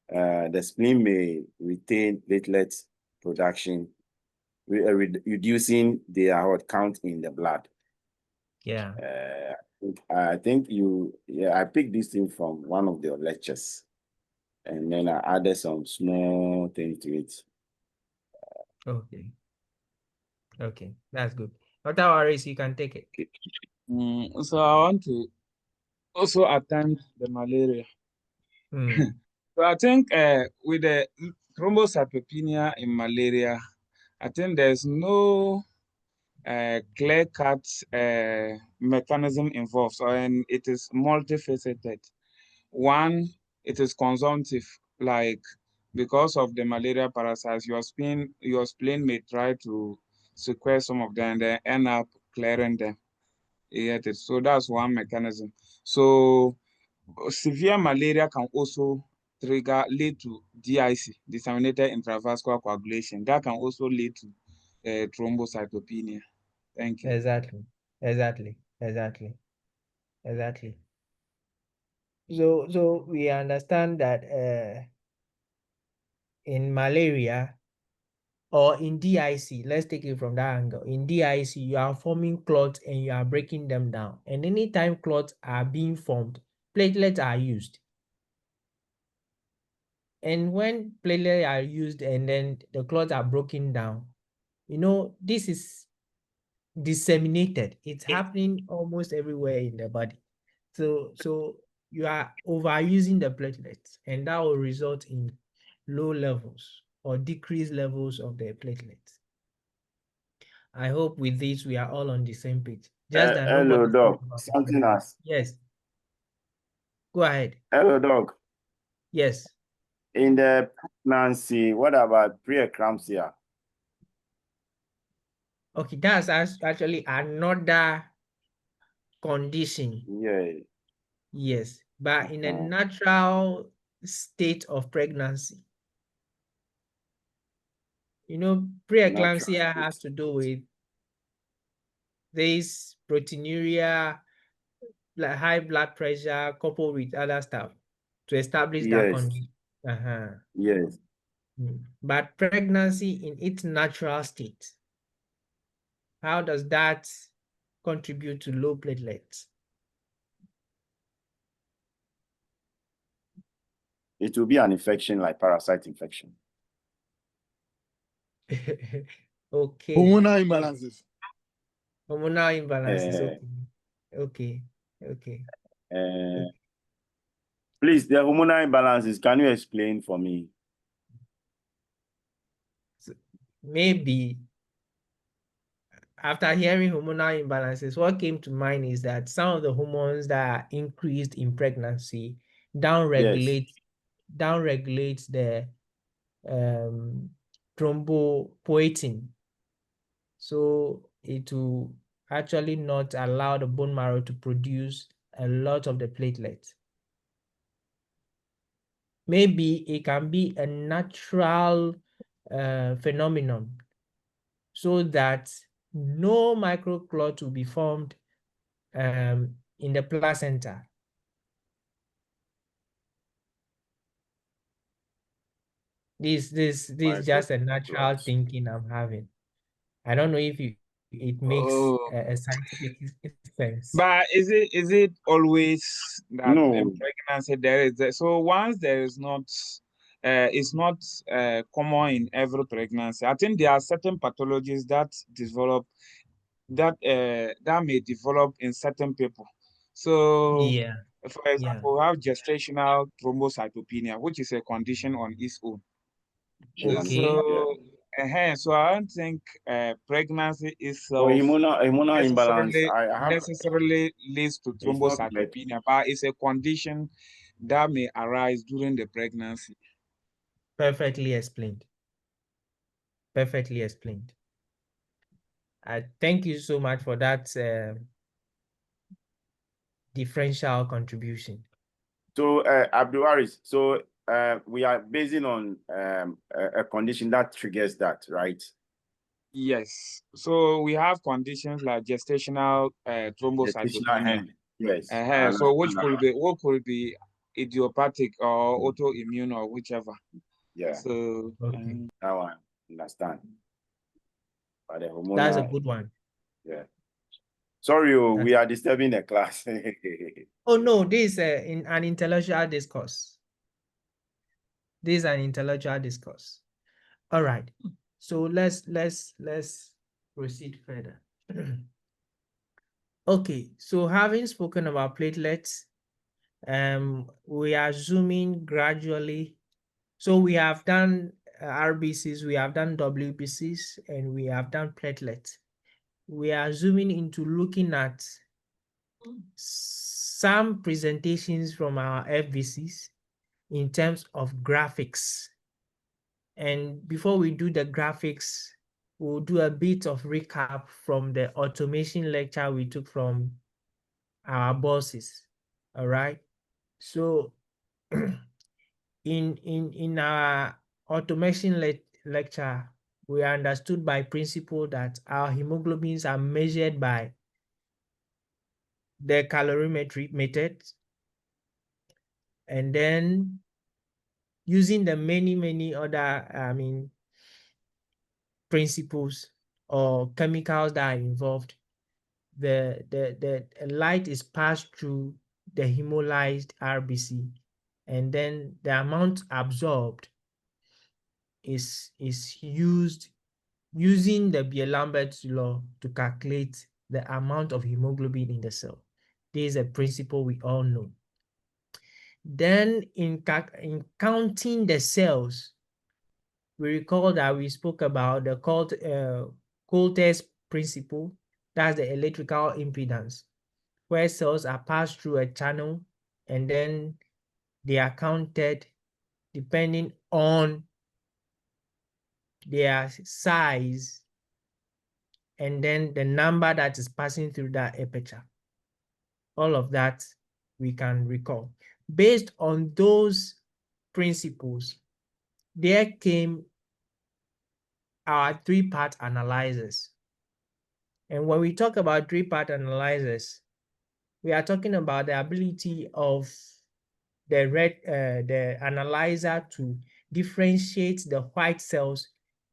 the spleen may retain platelet production, reducing their count in the blood. Yeah. I think I picked this thing from one of the lectures, and then I added some small things to it. Okay. Okay, that's good. Not that worries, you can take it. So I want to also attempt the malaria. So I think with the thrombocytopenia in malaria, I think there's no clear-cut mechanism involved, and it is multifaceted. One, it is consumptive, like because of the malaria parasites, your spleen may try to sequester some of them and then end up clearing them. So that's one mechanism. So severe malaria can also lead to DIC, disseminated intravascular coagulation. That can also lead to thrombocytopenia. Thank you. Exactly. So we understand that in malaria or in DIC, let's take it from that angle. In DIC, you are forming clots and you are breaking them down. And anytime clots are being formed, platelets are used. And when platelets are used and then the clots are broken down, this is disseminated. It's happening almost everywhere in the body. So you are overusing the platelets, and that will result in low levels or decreased levels of the platelets. I hope with this we are all on the same page. Just that Hello, nobody. Doc. Something else. Yes. Go ahead. Hello, Doc. Yes. In the pregnancy, what about preeclampsia? Okay, that's actually another condition. Yeah. Yes, but in a natural state of pregnancy. Preeclampsia has to do with this proteinuria, like high blood pressure, coupled with other stuff to establish that condition. Yes. But pregnancy in its natural state, how does that contribute to low platelets? it will be an infection like parasite infection. Okay. Hormonal imbalances. Hormonal imbalances. Uh, Okay. Okay. Please, the hormonal imbalances, can you explain for me? Maybe after hearing hormonal imbalances, what came to mind is that some of the hormones that are increased in pregnancy downregulate the thrombopoietin. So it will actually not allow the bone marrow to produce a lot of the platelets. Maybe it can be a natural phenomenon so that no microclot will be formed in the placenta. This is just a natural thinking I'm having. I don't know if it makes a scientific sense. But is it always that No. in pregnancy there is so once there is not it's not common in every pregnancy. I think there are certain pathologies that develop that may develop in certain people. So Yeah. for example, we have gestational thrombocytopenia, which is a condition on its own. Okay. So so I don't think pregnancy itself hormonal imbalance. necessarily leads to It's not like- thrombocytopenia, but it's a condition that may arise during the pregnancy. Perfectly explained. Perfectly explained. Thank you so much for that differential contribution. So, Abdulwaris, so we are basing on a condition that triggers that, right? Yes. So we have conditions like gestational thrombocytopenia. Yes. So what could be idiopathic or autoimmune or whichever. Yeah. So Okay. Now I understand. But the hormonal, That's a good one. Yeah. Sorry, we are disturbing the class. Oh no, this is an intellectual discourse. This is an intellectual discourse. All right. So let's proceed further. Okay, so having spoken about platelets, we are zooming gradually. So we have done RBCs, we have done WBCs, and we have done platelets. We are zooming into looking at some presentations from our FBCs in terms of graphics. And before we do the graphics, we'll do a bit of recap from the automation lecture we took from our bosses. All right. So in our automation lecture, we understood by principle that our hemoglobins are measured by the calorimetry method, and then using the many other principles or chemicals that are involved, the light is passed through the hemolyzed RBC, and then the amount absorbed is used using the Beer-Lambert's law to calculate the amount of hemoglobin in the cell. This is a principle we all know. Then in counting the cells, we recall that we spoke about the Coulter's principle. That's the electrical impedance, where cells are passed through a channel and then they are counted depending on their size and then the number that is passing through that aperture. All of that we can recall. Based on those principles, there came our three-part analyzers. And when we talk about three-part analyzers, we are talking about the ability of the analyzer to differentiate the white cells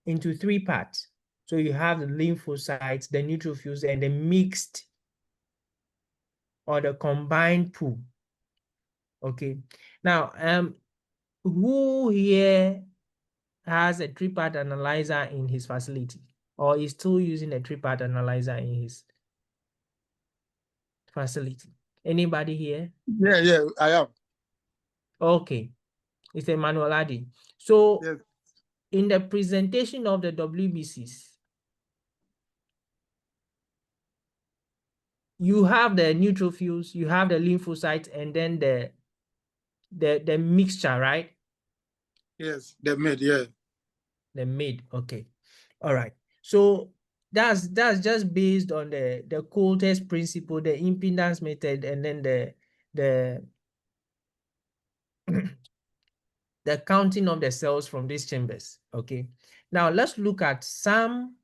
into three parts. So you have the lymphocytes, the neutrophils, and the mixed or the combined pool. Okay. Now, who here has a 3-part analyzer in his facility, or is still using a 3-part analyzer in his facility? Anybody here? Yeah, I am. Okay, it's Emmanuel Adi. So Yes. in the presentation of the WBCs, you have the neutrophils, you have the lymphocytes, and then the mixture, right? Yes, the mid, yeah. The mid, okay. All right. So that's just based on the Coulter's principle, the impedance method, and then the the counting of the cells from these chambers. Okay. Now let's look at some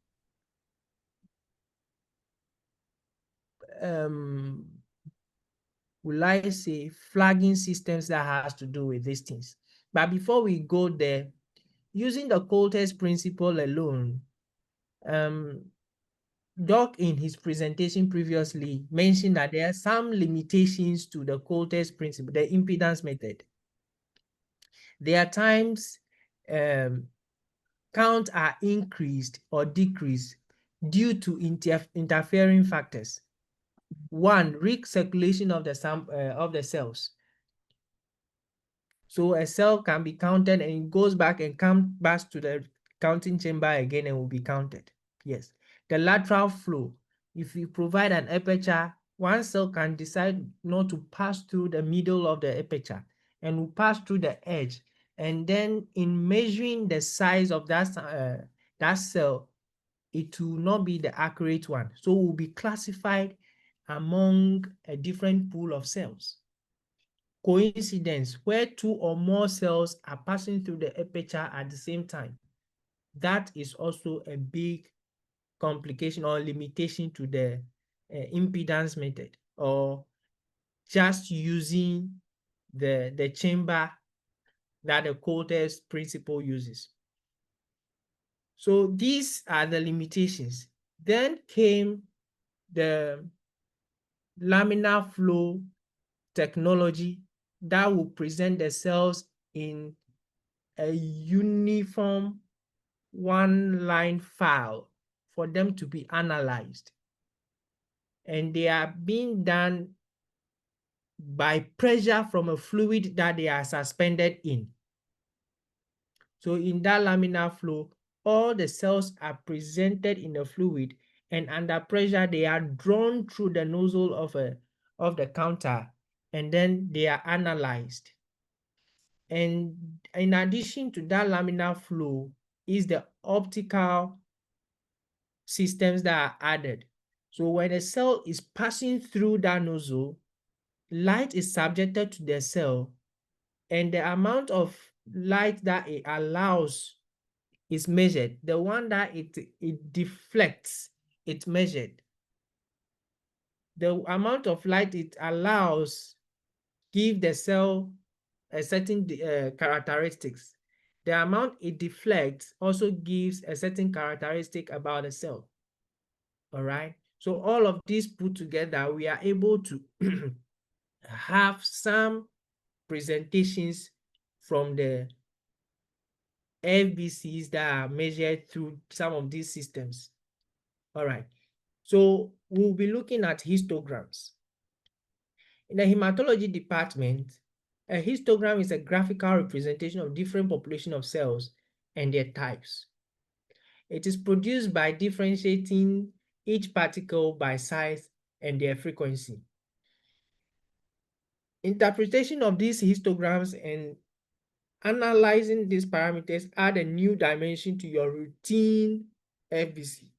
will I say flagging systems that has to do with these things. But before we go there, using the Coulter's principle alone, Doc in his presentation previously mentioned that there are some limitations to the Coulter's principle, the impedance method. There are times counts are increased or decreased due to interfering factors. One, recirculation of the cells. So a cell can be counted and it goes back and comes back to the counting chamber again and will be counted. Yes. The lateral flow. If you provide an aperture, one cell can decide not to pass through the middle of the aperture and will pass through the edge. And then in measuring the size of that cell, it will not be the accurate one. So it will be classified among a different pool of cells. Coincidence, where 2 or more cells are passing through the aperture at the same time. That is also a big complication or limitation to the impedance method, or just using the chamber that the Coulter's principle uses. So these are the limitations. Then came the laminar flow technology that will present the cells in a uniform one-line file for them to be analyzed. And they are being done by pressure from a fluid that they are suspended in. So in that laminar flow, all the cells are presented in the fluid, and under pressure, they are drawn through the nozzle of the counter, and then they are analyzed. And in addition to that laminar flow is the optical systems that are added. So when a cell is passing through that nozzle, light is subjected to the cell, and the amount of light that it allows is measured. The one that it deflects, it's measured. The amount of light it allows give the cell a certain characteristics. The amount it deflects also gives a certain characteristic about the cell. All right. So all of these put together, we are able to have some presentations from the FBCs that are measured through some of these systems. All right. So we'll be looking at histograms. In the hematology department, a histogram is a graphical representation of different population of cells and their types. It is produced by differentiating each particle by size and their frequency. Interpretation of these histograms and analyzing these parameters add a new dimension to your routine FBC.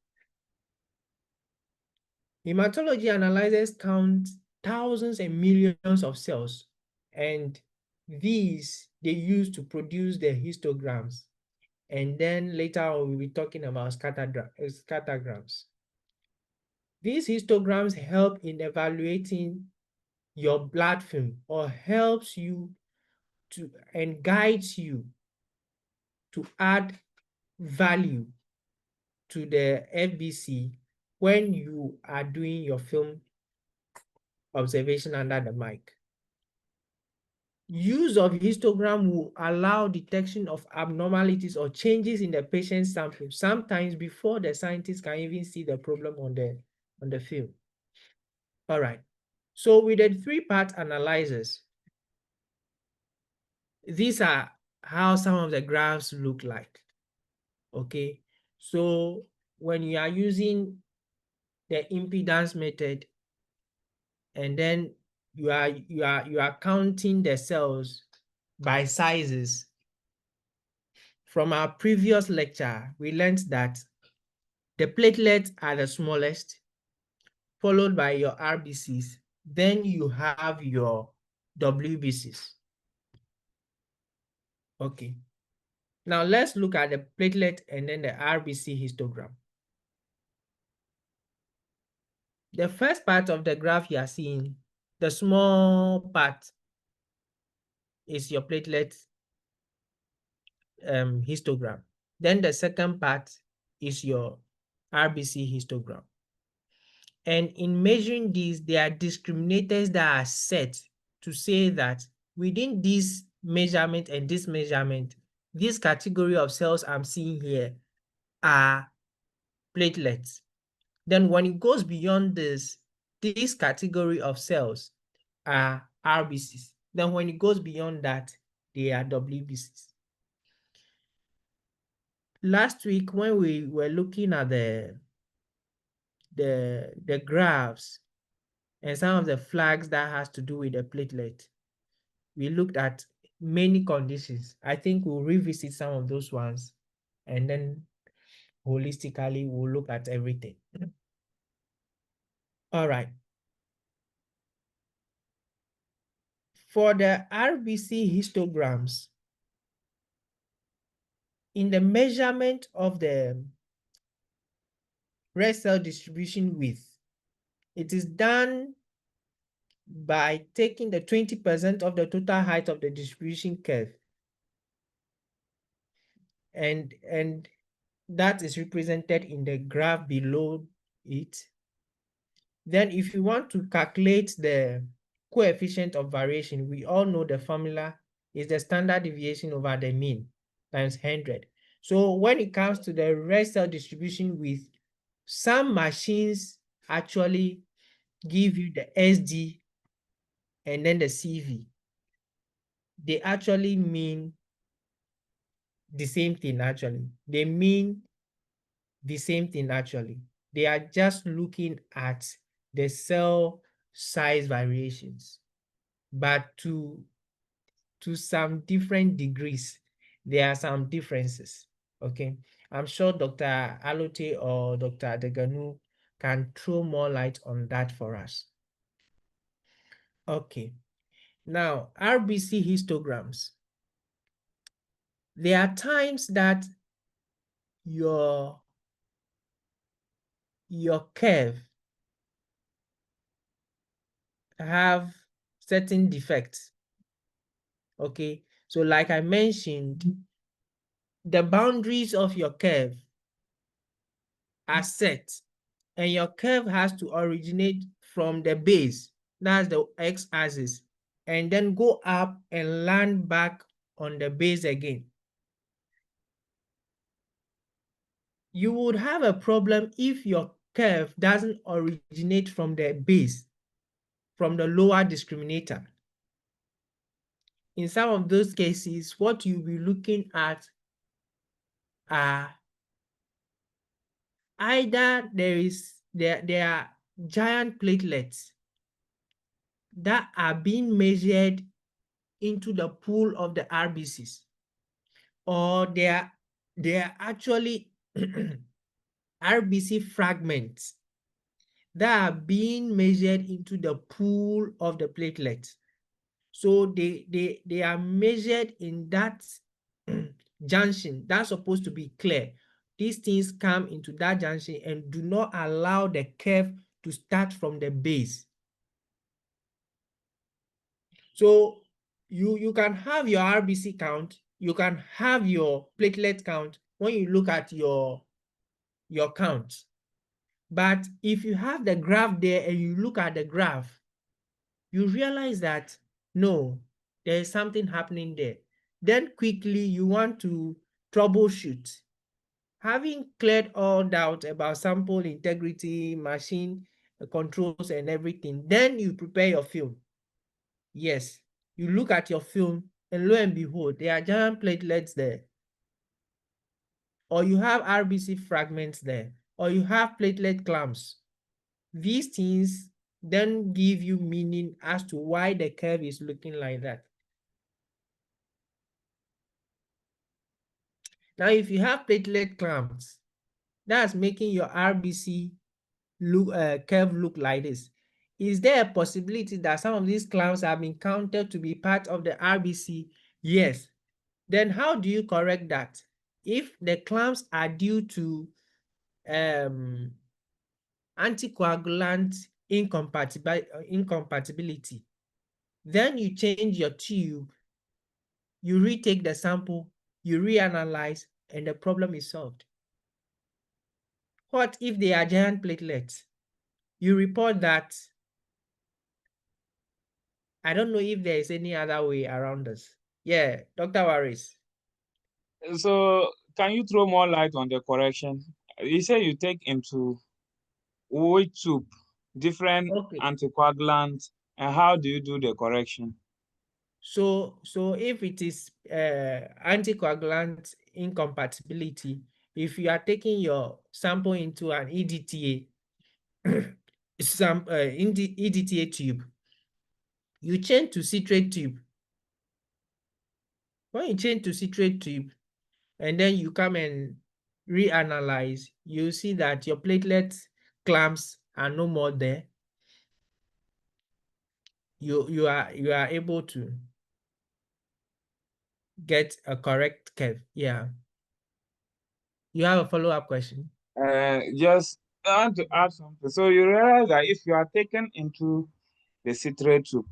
Hematology analyzers count thousands and millions of cells, and these they use to produce the histograms. And then later on, we'll be talking about scattergrams. These histograms help in evaluating your blood film, or helps you to and guides you to add value to the FBC when you are doing your film observation under the mic. use of histogram will allow detection of abnormalities or changes in the patient sample, sometimes before the scientists can even see the problem on the field. All right. So with the three-part analyzers, these are how some of the graphs look like. Okay. So when you are using the impedance method, and then you are counting the cells by sizes. From our previous lecture, we learned that the platelets are the smallest, followed by your RBCs. Then you have your WBCs. Okay. Now let's look at the platelet and then the RBC histogram. The first part of the graph you are seeing, the small part, is your platelet histogram. Then the second part is your RBC histogram. And in measuring these, there are discriminators that are set to say that within this measurement and this measurement, this category of cells I'm seeing here are platelets. Then when it goes beyond this category of cells are RBCs. Then when it goes beyond that, they are WBCs. Last week, when we were looking at the graphs and some of the flags that has to do with the platelet, we looked at many conditions. I think we'll revisit some of those ones, and then holistically we'll look at everything. All right. For the RBC histograms, in the measurement of the red cell distribution width, it is done by taking the 20% of the total height of the distribution curve, and that is represented in the graph below it. Then if you want to calculate the coefficient of variation, we all know the formula is the standard deviation over the mean times 100. So when it comes to the red cell distribution width, some machines actually give you the SD and then the CV. They actually mean the same thing actually. They mean the same thing actually. They are just looking at the cell size variations, but to some different degrees, there are some differences. Okay, I'm sure Dr. Alote or Dr. Adeganu can throw more light on that for us. Okay, now RBC histograms. There are times that your curve have certain defects. Okay, so like I mentioned, the boundaries of your curve are set, and your curve has to originate from the base, that's the x-axis, and then go up and land back on the base again. You would have a problem if your curve doesn't originate from the base, from the lower discriminator. In some of those cases, what you'll be looking at are either there are giant platelets that are being measured into the pool of the RBCs, or they are actually RBC fragments that are being measured into the pool of the platelets. So they are measured in that junction that's supposed to be clear. These things come into that junction and do not allow the curve to start from the base. So you can have your RBC count, you can have your platelet count when you look at your count. But if you have the graph there and you look at the graph, you realize that no, there is something happening there. Then quickly you want to troubleshoot. Having cleared all doubt about sample integrity, machine controls and everything, then you prepare your film. Yes, you look at your film and lo and behold, there are giant platelets there. Or you have RBC fragments there, or you have platelet clamps. These things then give you meaning as to why the curve is looking like that. Now, if you have platelet clamps, that's making your RBC curve look like this. Is there a possibility that some of these clamps have been counted to be part of the RBC? Yes. Then how do you correct that? If the clamps are due to anticoagulant incompatibility, then you change your tube, you retake the sample, you reanalyze, and the problem is solved. What if they are giant platelets? You report that. I don't know if there is any other way around this. Yeah, Dr. Waris. So can you throw more light on the correction? You say you take into which tube, different anticoagulants, and how do you do the correction? So if it is anticoagulant incompatibility, if you are taking your sample into an EDTA, EDTA tube, you change to citrate tube. When you change to citrate tube, and then you come and reanalyze, you see that your platelet clamps are no more there. You are able to get a correct curve. Yeah. You have a follow-up question? Just I want to add something. So you realize that if you are taken into the citrate tube,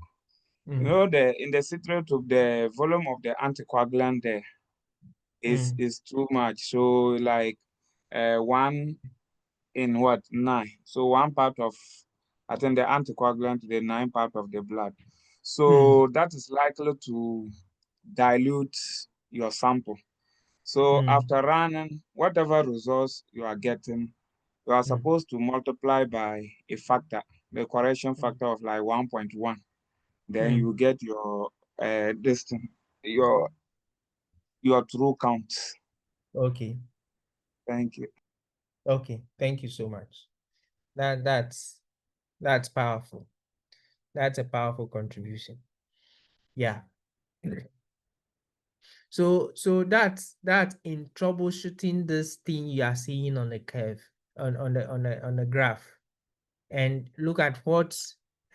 you know, in the citrate tube, the volume of the anticoagulant there is too much. So like 1 in what 9. So 1 part of, I think, the anticoagulant to the 9 part of the blood. So that is likely to dilute your sample. So after running, whatever results you are getting, you are supposed to multiply by a factor, the correction factor of like 1.1. Then you get your your true count. Okay. Thank you. Okay, thank you so much. That's powerful. That's a powerful contribution. Yeah. So that's in troubleshooting this thing you are seeing on the curve, on the graph, and look at what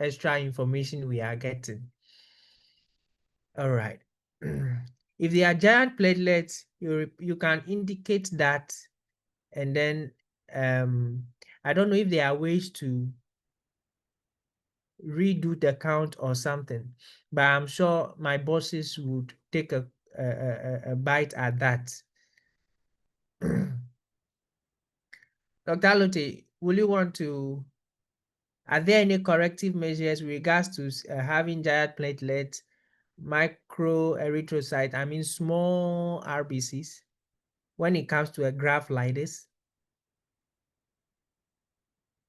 extra information we are getting. All right. If they are giant platelets, you can indicate that, and then I don't know if there are ways to redo the count or something, but I'm sure my bosses would take a bite at that. Dr. Lote, will you want to, are there any corrective measures with regards to having giant platelets, microerythrocyte, I mean small RBCs, when it comes to a graph like this?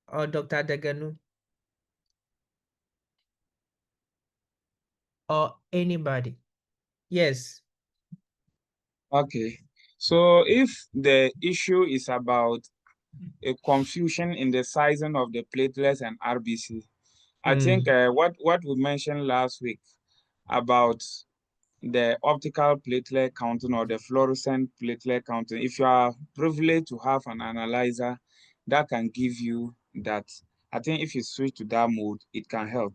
Or Dr. Deganu? Or anybody? Yes. Okay. So if the issue is about a confusion in the sizing of the platelets and RBC, I think what we mentioned last week about the optical platelet counting or the fluorescent platelet counting, if you are privileged to have an analyzer that can give you that, I think if you switch to that mode, it can help.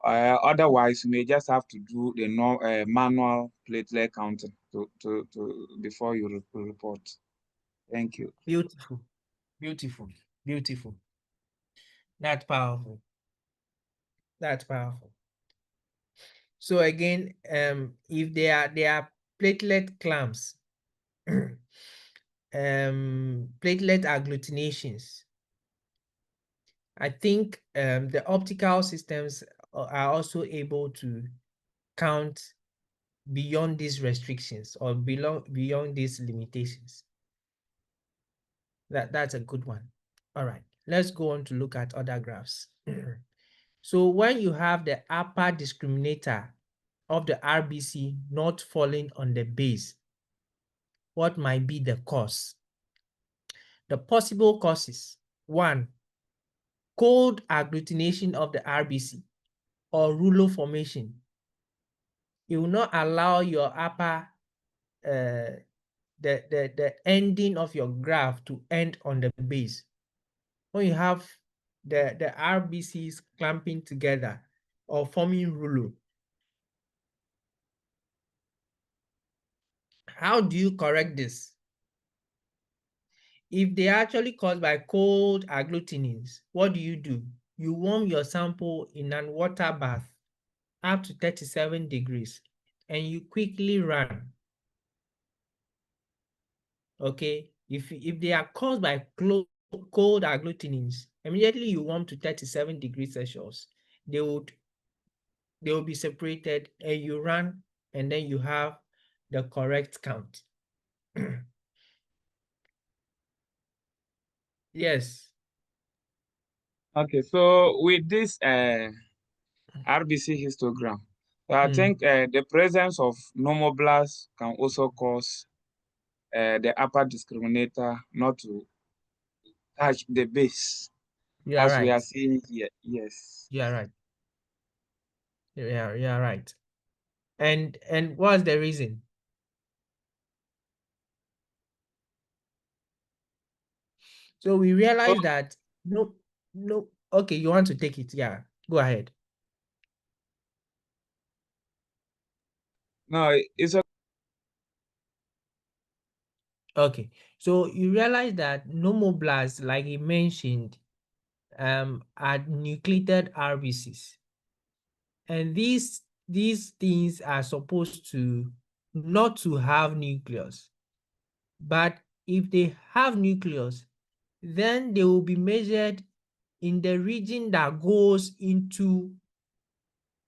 Otherwise, you may just have to do the manual platelet counting to before you report. Thank you. Beautiful, beautiful, beautiful. That's powerful. That's powerful. So again, if there are platelet clamps, platelet agglutinations, I think the optical systems are also able to count beyond these restrictions or beyond these limitations. That's a good one. All right, let's go on to look at other graphs. So when you have the upper discriminator of the RBC not falling on the base, what might be the cause? The possible causes: 1, cold agglutination of the RBC or rouleau formation. It will not allow your upper the ending of your graph to end on the base. When you have the RBCs clamping together or forming rouleau, how do you correct this? If they are actually caused by cold agglutinins, what do? You warm your sample in an water bath up to 37 degrees and you quickly run. Okay, if they are caused by cold agglutinins, immediately you warm to 37 degrees Celsius, they will be separated and you run, and then you have the correct count. Yes. Okay, so with this RBC histogram, I think the presence of normoblasts can also cause the upper discriminator not to touch the base, You are as right. we are seeing here. Yes. You are right. You are right. And what's the reason? So we realize that no. Okay, you want to take it? Yeah, go ahead. No, it's a Okay, so you realize that normoblasts, like you mentioned, are nucleated RBCs, and these things are supposed to not to have nucleus, but if they have nucleus, then they will be measured in the region that goes into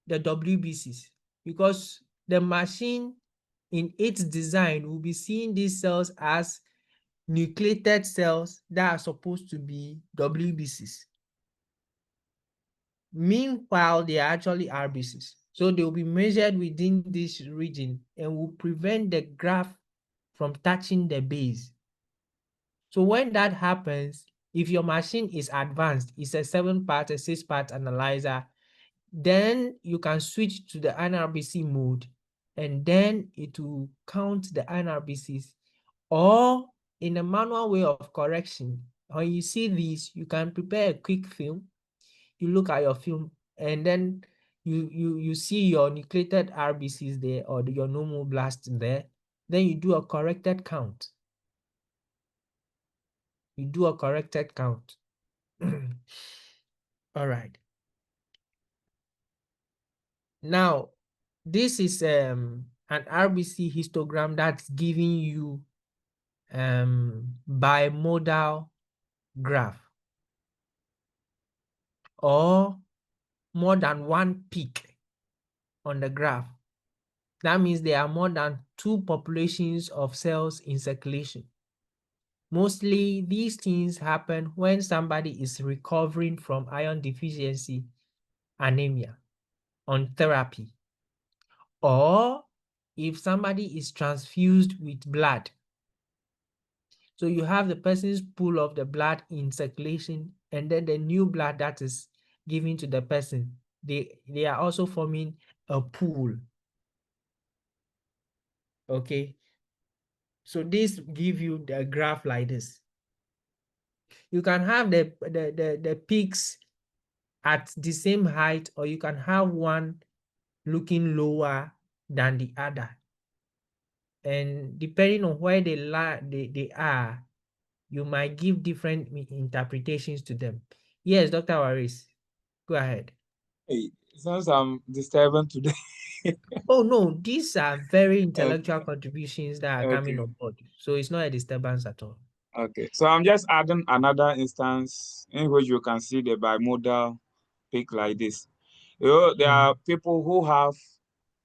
the WBCs, because the machine in its design will be seeing these cells as nucleated cells that are supposed to be WBCs. Meanwhile, they are actually RBCs. So they will be measured within this region and will prevent the graph from touching the base. So when that happens, if your machine is advanced, it's a 7-part, a 6-part analyzer, then you can switch to the NRBC mode, and then it will count the NRBCs. Or in a manual way of correction, when you see this, you can prepare a quick film. You look at your film, and then you see your nucleated RBCs there or your normoblast there. Then you do a corrected count. You do a corrected count. All right. Now, this is an RBC histogram that's giving you bimodal graph or more than one peak on the graph. That means there are more than 2 populations of cells in circulation. Mostly these things happen when somebody is recovering from iron deficiency anemia on therapy, or if somebody is transfused with blood. So you have the person's pool of the blood in circulation, and then the new blood that is given to the person. They are also forming a pool. Okay. So this give you the graph like this. You can have the peaks at the same height, or you can have one looking lower than the other. And depending on where they are, you might give different interpretations to them. Yes, Dr. Waris, go ahead. Hey, since I'm disturbing today. Oh no, these are very intellectual contributions that are coming Okay. on board. So it's not a disturbance at all. Okay, so I'm just adding another instance in which you can see the bimodal peak like this. You know, there are people who have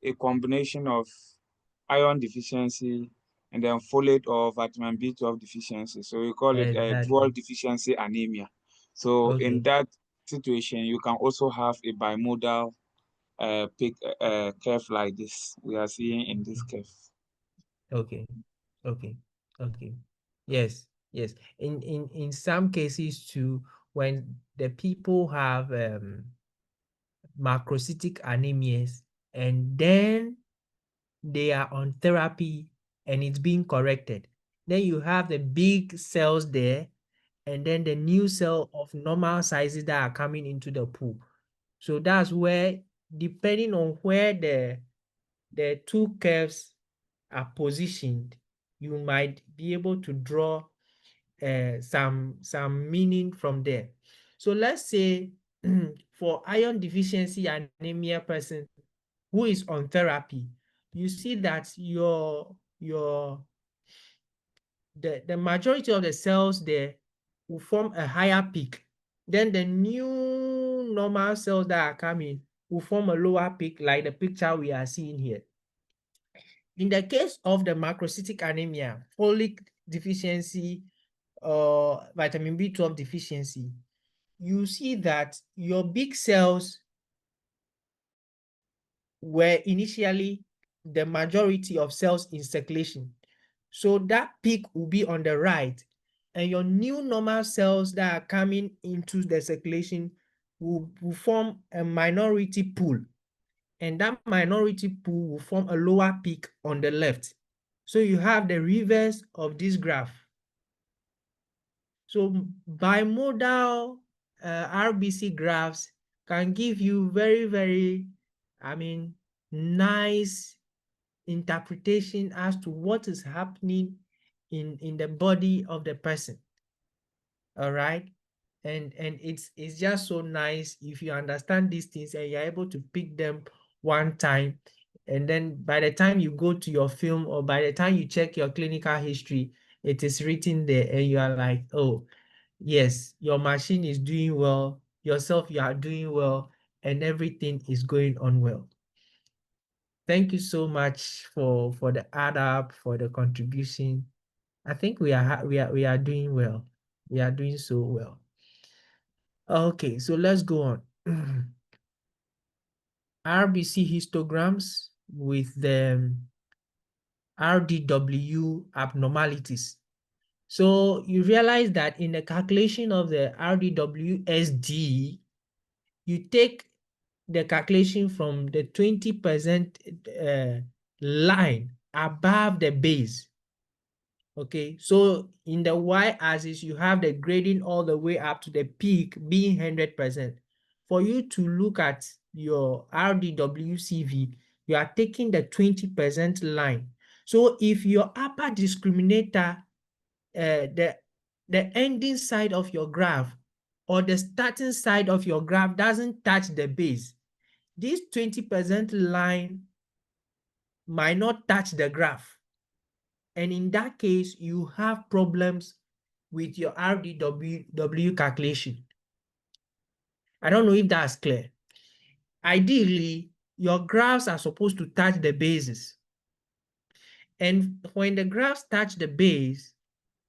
a combination of iron deficiency, and then folate or vitamin B12 deficiency. So we call it dual Exactly. deficiency anemia. So in Okay. that situation, you can also have a bimodal curve like this we are seeing in this curve. Okay. Okay. Okay. Yes. Yes. In some cases too, when the people have macrocytic anemias and then they are on therapy and it's being corrected, then you have the big cells there and then the new cell of normal sizes that are coming into the pool. So that's where, depending on where the two curves are positioned, you might be able to draw some meaning from there. So let's say for iron deficiency anemia person who is on therapy, you see that the majority of the cells there will form a higher peak. Then the new normal cells that are coming will form a lower peak, like the picture we are seeing here. In the case of the macrocytic anemia, folic deficiency, or vitamin B12 deficiency, you see that your big cells were initially the majority of cells in circulation. So that peak will be on the right, and your new normal cells that are coming into the circulation will form a minority pool, and that minority pool will form a lower peak on the left. So you have the reverse of this graph. So bimodal RBC graphs can give you very, very, nice interpretation as to what is happening in the body of the person. All right. And it's just so nice if you understand these things and you're able to pick them one time, and then by the time you go to your film or by the time you check your clinical history, it is written there and you are like, oh yes, your machine is doing well, yourself you are doing well, and everything is going on well. Thank you so much for the add up, for the contribution. I think we are doing well. We are doing so well. Okay, so let's go on. RBC histograms with the RDW abnormalities. So you realize that in the calculation of the RDWSD, you take the calculation from the 20% line above the base. Okay, so in the y-axis, you have the grading all the way up to the peak being 100%. For you to look at your RDWCV, you are taking the 20% line. So if your upper discriminator, the ending side of your graph or the starting side of your graph doesn't touch the base, this 20% line might not touch the graph. And in that case, you have problems with your RDW calculation. I don't know if that's clear. Ideally, your graphs are supposed to touch the bases. And when the graphs touch the base,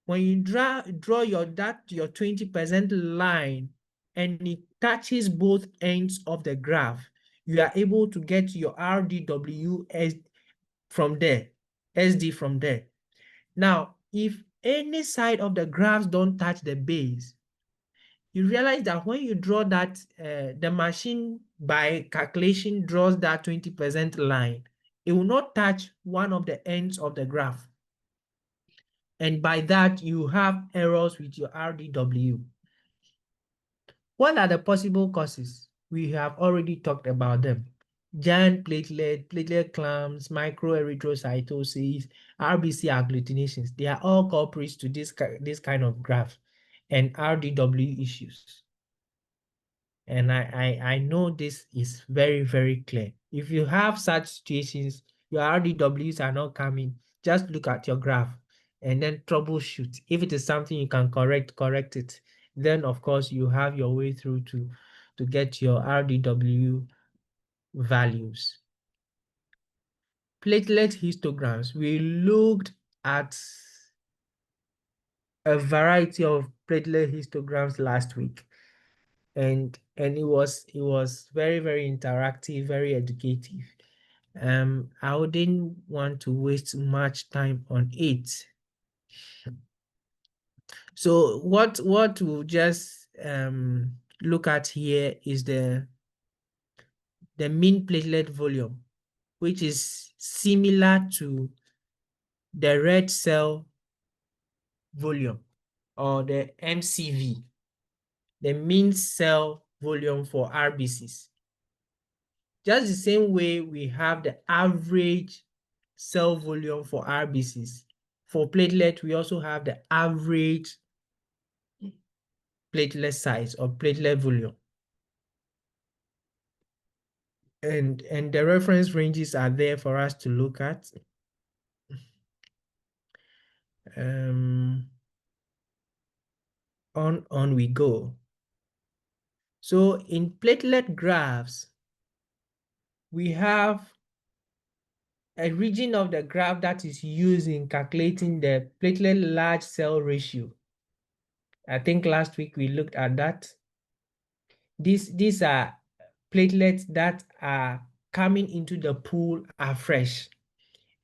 when you draw your 20% line and it touches both ends of the graph, you are able to get your RDW from there, SD from there. Now, if any side of the graphs don't touch the base, you realize that when you draw that, the machine by calculation draws that 20% line, it will not touch one of the ends of the graph. And by that, you have errors with your RDW. What are the possible causes? We have already talked about them. Giant platelet clumps, microerythrocytosis, RBC agglutinations. They are all culprits to this kind of graph and RDW issues. And I know this is very, very clear. If you have such situations, your RDWs are not coming, just look at your graph and then troubleshoot. If it is something you can correct it. Then, of course, you have your way through to get your RDW values. platelet histograms, we looked at a variety of platelet histograms last week, and it was very interactive, very educative. I wouldn't want to waste much time on it. So what we'll just look at here is the mean platelet volume, which is similar to the red cell volume, or the MCV, the mean cell volume for RBCs. Just the same way we have the average cell volume for RBCs. For platelet, we also have the average platelet size or platelet volume. And the reference ranges are there for us to look at. On we go. So in platelet graphs, we have a region of the graph that is used in calculating the platelet large cell ratio. I think last week we looked at that. These are platelets that are coming into the pool afresh.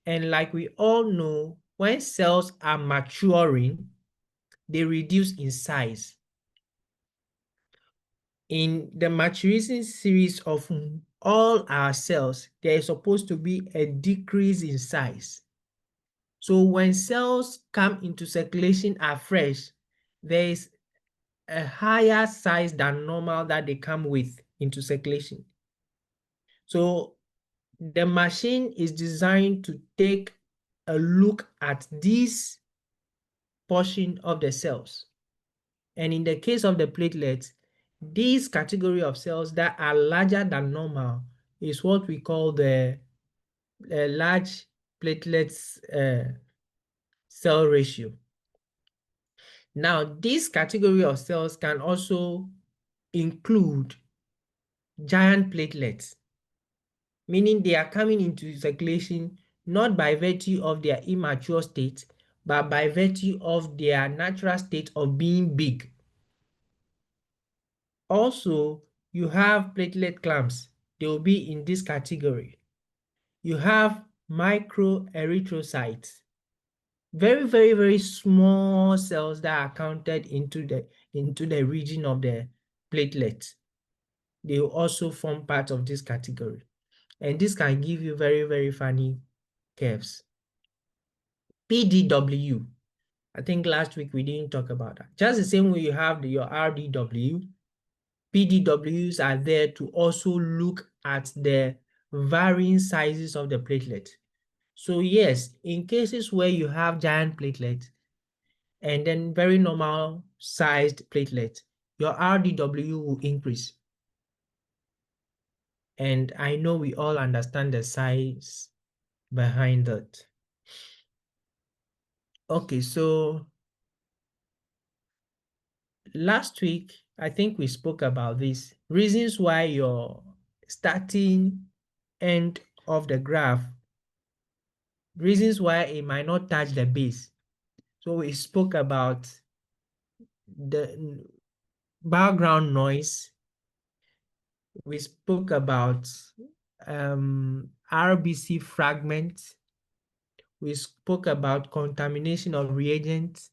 And like we all know, when cells are maturing, they reduce in size. In the maturation series of all our cells, there is supposed to be a decrease in size. So when cells come into circulation afresh, there is a higher size than normal that they come with into circulation. So the machine is designed to take a look at this portion of the cells. And in the case of the platelets, this category of cells that are larger than normal is what we call the large platelets cell ratio. Now, this category of cells can also include giant platelets, meaning they are coming into circulation not by virtue of their immature state, but by virtue of their natural state of being big. Also, you have platelet clamps. They will be in this category. You have microerythrocytes, very small cells that are counted into the region of the platelets. They will also form part of this category. And this can give you very funny curves. PDW. I think last week we didn't talk about that. Just the same way you have your RDW, PDWs are there to also look at the varying sizes of the platelet. So yes, in cases where you have giant platelets and then very normal sized platelets, your RDW will increase. And I know we all understand the size behind that. Okay, so last week, I think we spoke about this. Reasons why your starting end of the graph, reasons why it might not touch the base. So we spoke about the background noise. We spoke about RBC fragments. We spoke about contamination of reagents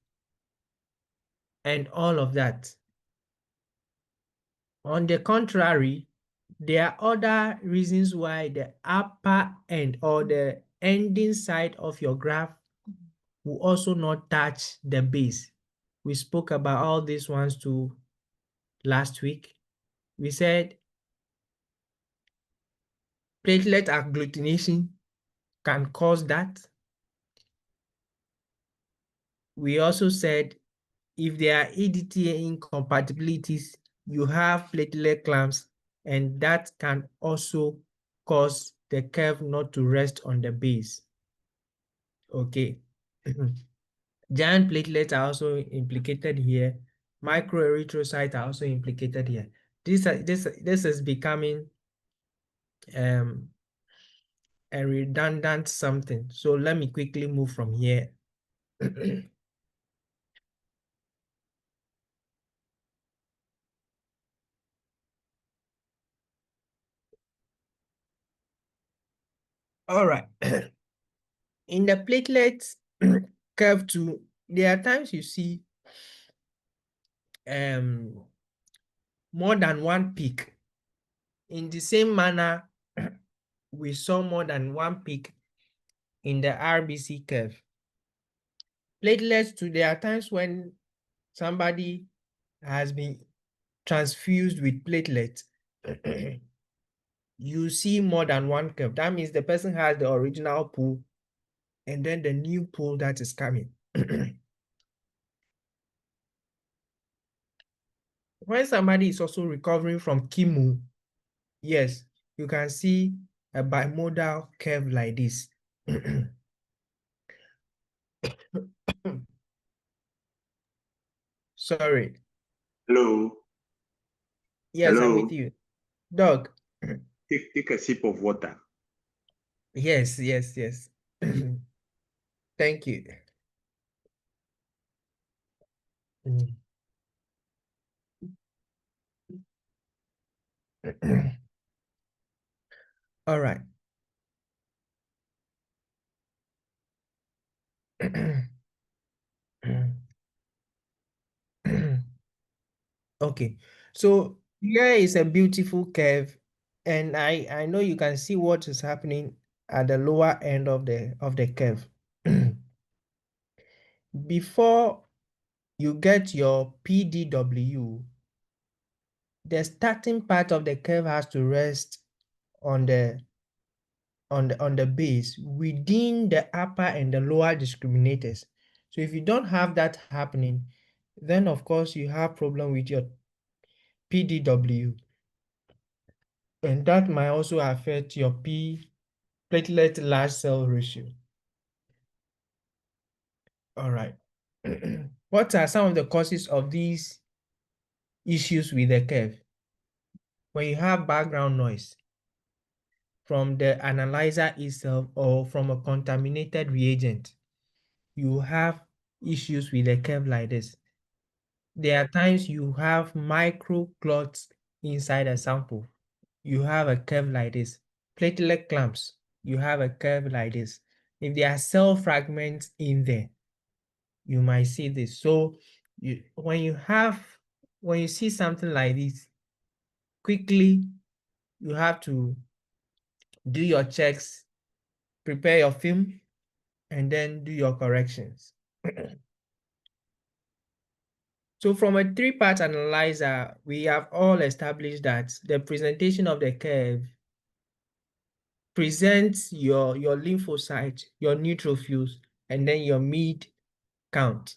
and all of that. On the contrary, there are other reasons why the upper end or the ending side of your graph will also not touch the base. We spoke about all these ones too last week. We said platelet agglutination can cause that. We also said if there are EDTA incompatibilities, you have platelet clamps, and that can also cause the curve not to rest on the base. Okay. Giant platelets are also implicated here. Microerythrocytes are also implicated here. This is becoming a redundant something. So let me quickly move from here. All right. In the platelets curve 2, there are times you see more than one peak. In the same manner, we saw more than one peak in the RBC curve. Platelets 2, there are times when somebody has been transfused with platelets. You see more than one curve. That means the person has the original pool and then the new pool that is coming. When somebody is also recovering from chemo, yes, you can see a bimodal curve like this. Sorry. Hello. Yes, I'm Hello. with you. Dog. Take a sip of water. Yes. Thank you. All right. Okay, so here is a beautiful curve, and I know you can see what is happening at the lower end of the curve. Before you get your PDW, the starting part of the curve has to rest on the base within the upper and the lower discriminators. So if you don't have that happening, then of course you have problem with your PDW, and that might also affect your platelet large cell ratio. All right. What are some of the causes of these issues with the curve? When you have background noise from the analyzer itself or from a contaminated reagent, you have issues with the curve like this. There are times you have microclots inside a sample. You have a curve like this. Platelet clamps, you have a curve like this. If there are cell fragments in there, you might see this. So when you see something like this, quickly you have to do your checks, prepare your film, and then do your corrections. So from a 3-part analyzer, we have all established that the presentation of the curve presents your lymphocyte, your neutrophils, and then your mid count.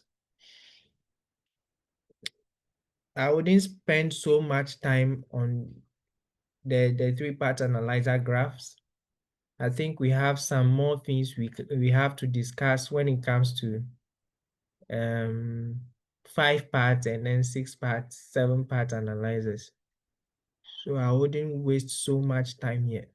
I wouldn't spend so much time on the 3-part analyzer graphs. I think we have some more things we have to discuss when it comes to 5 parts and then 6 parts, 7-part analyzers. So I wouldn't waste so much time here.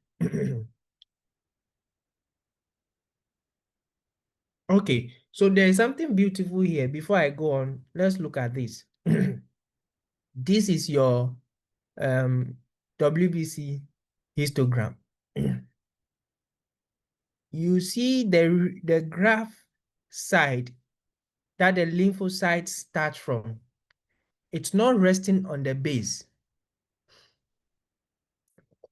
Okay, so there is something beautiful here. Before I go on, let's look at this. This is your WBC histogram. You see the graph side that the lymphocytes start from. It's not resting on the base.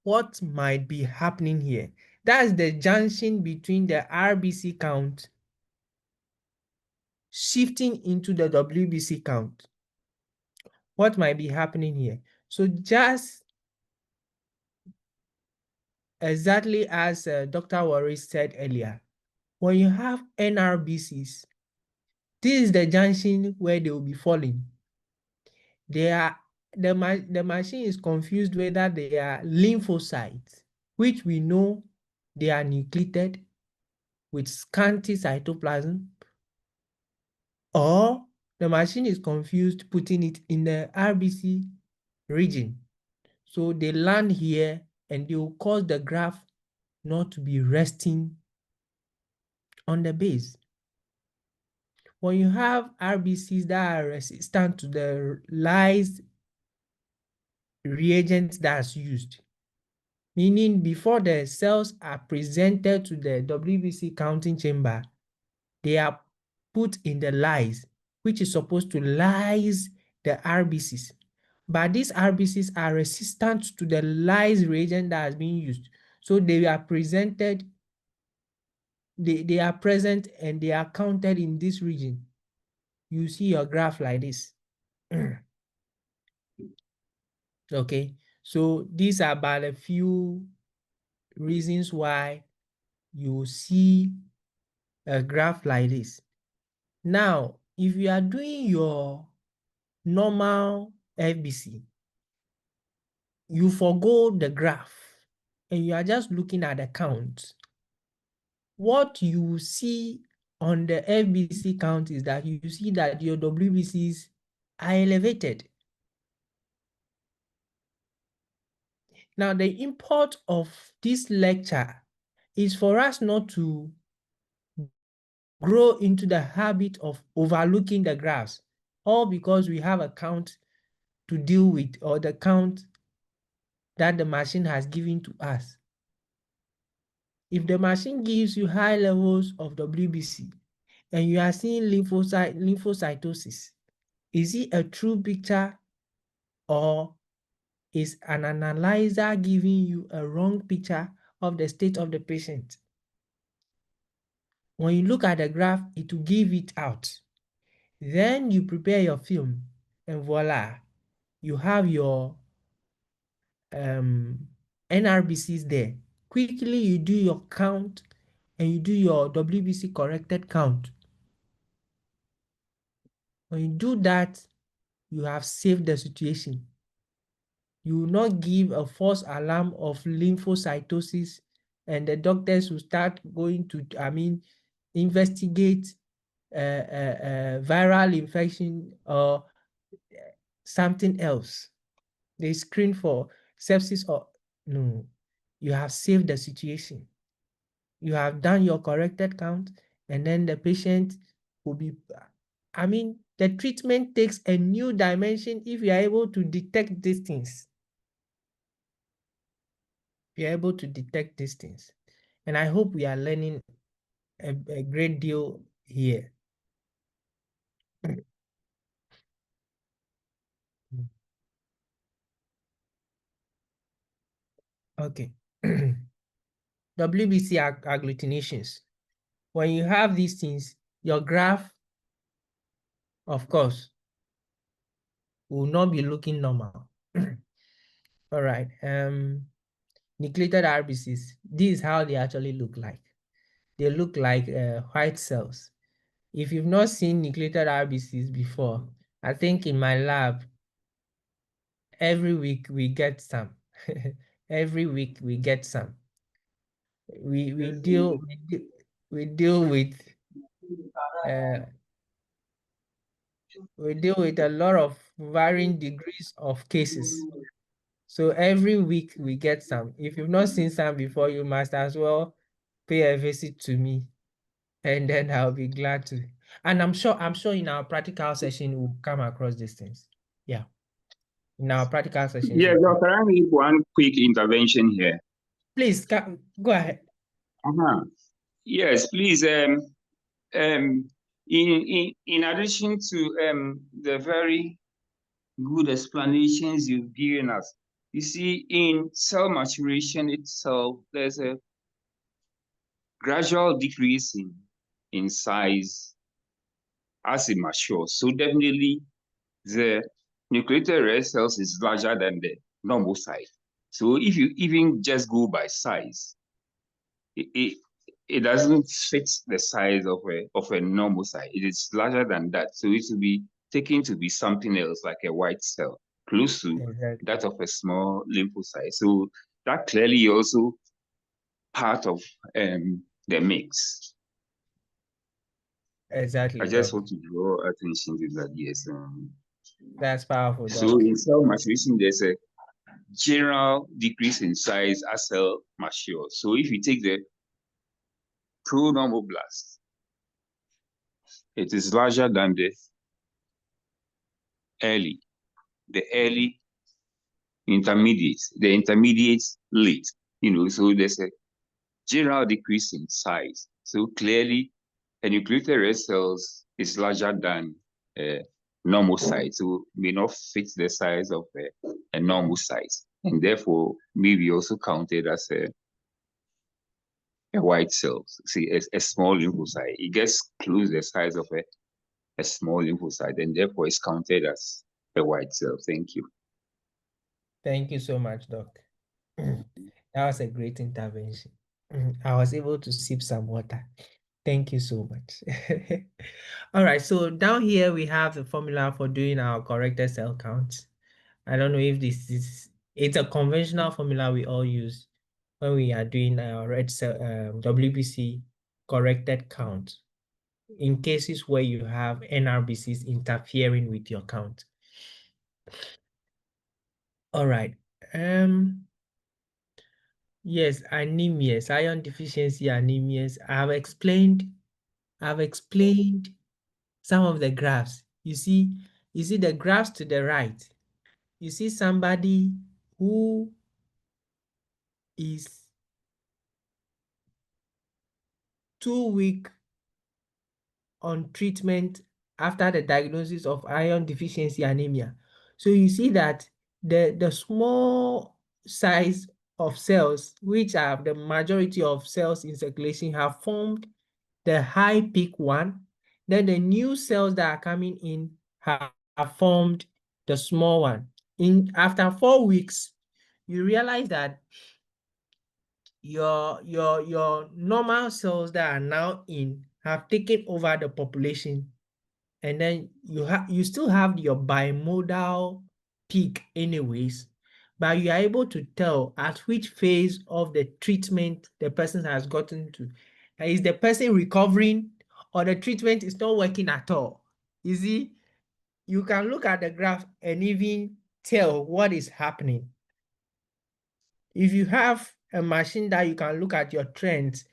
What might be happening here? That's the junction between the RBC count shifting into the WBC count. What might be happening here? So just exactly as Dr. Waris said earlier, when you have NRBCs, this is the junction where they will be falling. The machine is confused whether they are lymphocytes, which we know they are nucleated with scanty cytoplasm, or the machine is confused putting it in the RBC region. So they land here and they will cause the graph not to be resting on the base. When you have RBCs that are resistant to the lyse reagent that's used, meaning before the cells are presented to the WBC counting chamber, they are put in the lyse, which is supposed to lyse the RBCs. But these RBCs are resistant to the lyse reagent that has been used. So they are presented, they are present and they are counted in this region. You see your graph like this. Okay, so these are about a few reasons why you see a graph like this. Now, if you are doing your normal FBC, you forgo the graph and you are just looking at the count. What you see on the FBC count is that you see that your WBCs are elevated. Now, the import of this lecture is for us not to grow into the habit of overlooking the graphs, all because we have a count to deal with, or the count that the machine has given to us. If the machine gives you high levels of WBC and you are seeing lymphocytosis, is it a true picture or is an analyzer giving you a wrong picture of the state of the patient? When you look at the graph, it will give it out. Then you prepare your film and voila, you have your NRBCs there. Quickly you do your count and you do your WBC corrected count. When you do that, you have saved the situation. You will not give a false alarm of lymphocytosis and the doctors will start going to, investigate viral infection or something else. They screen for sepsis or no. You have saved the situation. You have done your corrected count and then the patient will be, the treatment takes a new dimension if you are able to detect these things. You're able to detect these things. And I hope we are learning a great deal here. Okay. WBC agglutinations. When you have these things, your graph, of course, will not be looking normal. All right. Nucleated RBCs. This is how they actually look like. They look like white cells. If you've not seen nucleated RBCs before, I think in my lab, every week we get some. Every week we get some. We deal with a lot of varying degrees of cases. So every week we get some. If you've not seen some before, you must as well pay a visit to me, and then I'll be glad to. And I'm sure in our practical session we'll come across these things. Yeah. In our practical session. Yeah, Dr. I need one quick intervention here. Please go ahead. Yes, please. In addition to the very good explanations you've given us, you see, in cell maturation itself, there's a gradual decrease in size as it matures. So definitely the nucleated red cells is larger than the normal size. So if you even just go by size, it doesn't fit the size of a normal size. It is larger than that. So it will be taken to be something else, like a white cell, close to that of a small lymphocyte. So that clearly also part of the mix. Exactly. I just want to draw attention to that. Yes. That's powerful. So in cell maturation, there's a general decrease in size as cell matures. So if you take the pro-normoblast, it is larger than the early intermediate, the intermediate late, so there's a general decrease in size. So clearly, enucleated red cells is larger than normal size, so may not fit the size of a normal size, and therefore may be also counted as a white cell. See, a small lymphocyte, it gets close to the size of a small lymphocyte, and therefore it's counted as a white cell. Thank you. Thank you so much, Doc. That was a great intervention. I was able to sip some water. Thank you so much. All right, so down here we have the formula for doing our corrected cell counts. I don't know if it's a conventional formula we all use when we are doing our red cell WBC corrected count in cases where you have NRBCs interfering with your count. All right. Yes, anemias, iron deficiency anemias. I've explained some of the graphs. You see the graphs to the right. You see somebody who is 2 weeks on treatment after the diagnosis of iron deficiency anemia. So you see that the small size of cells, which are the majority of cells in circulation, have formed the high peak one. Then the new cells that are coming in have formed the small one. After 4 weeks, you realize that your normal cells that are now in have taken over the population, and then you still have your bimodal peak anyways, but you are able to tell at which phase of the treatment the person has gotten to. Is the person recovering, or the treatment is not working at all? You see, you can look at the graph and even tell what is happening. If you have a machine that you can look at your trends,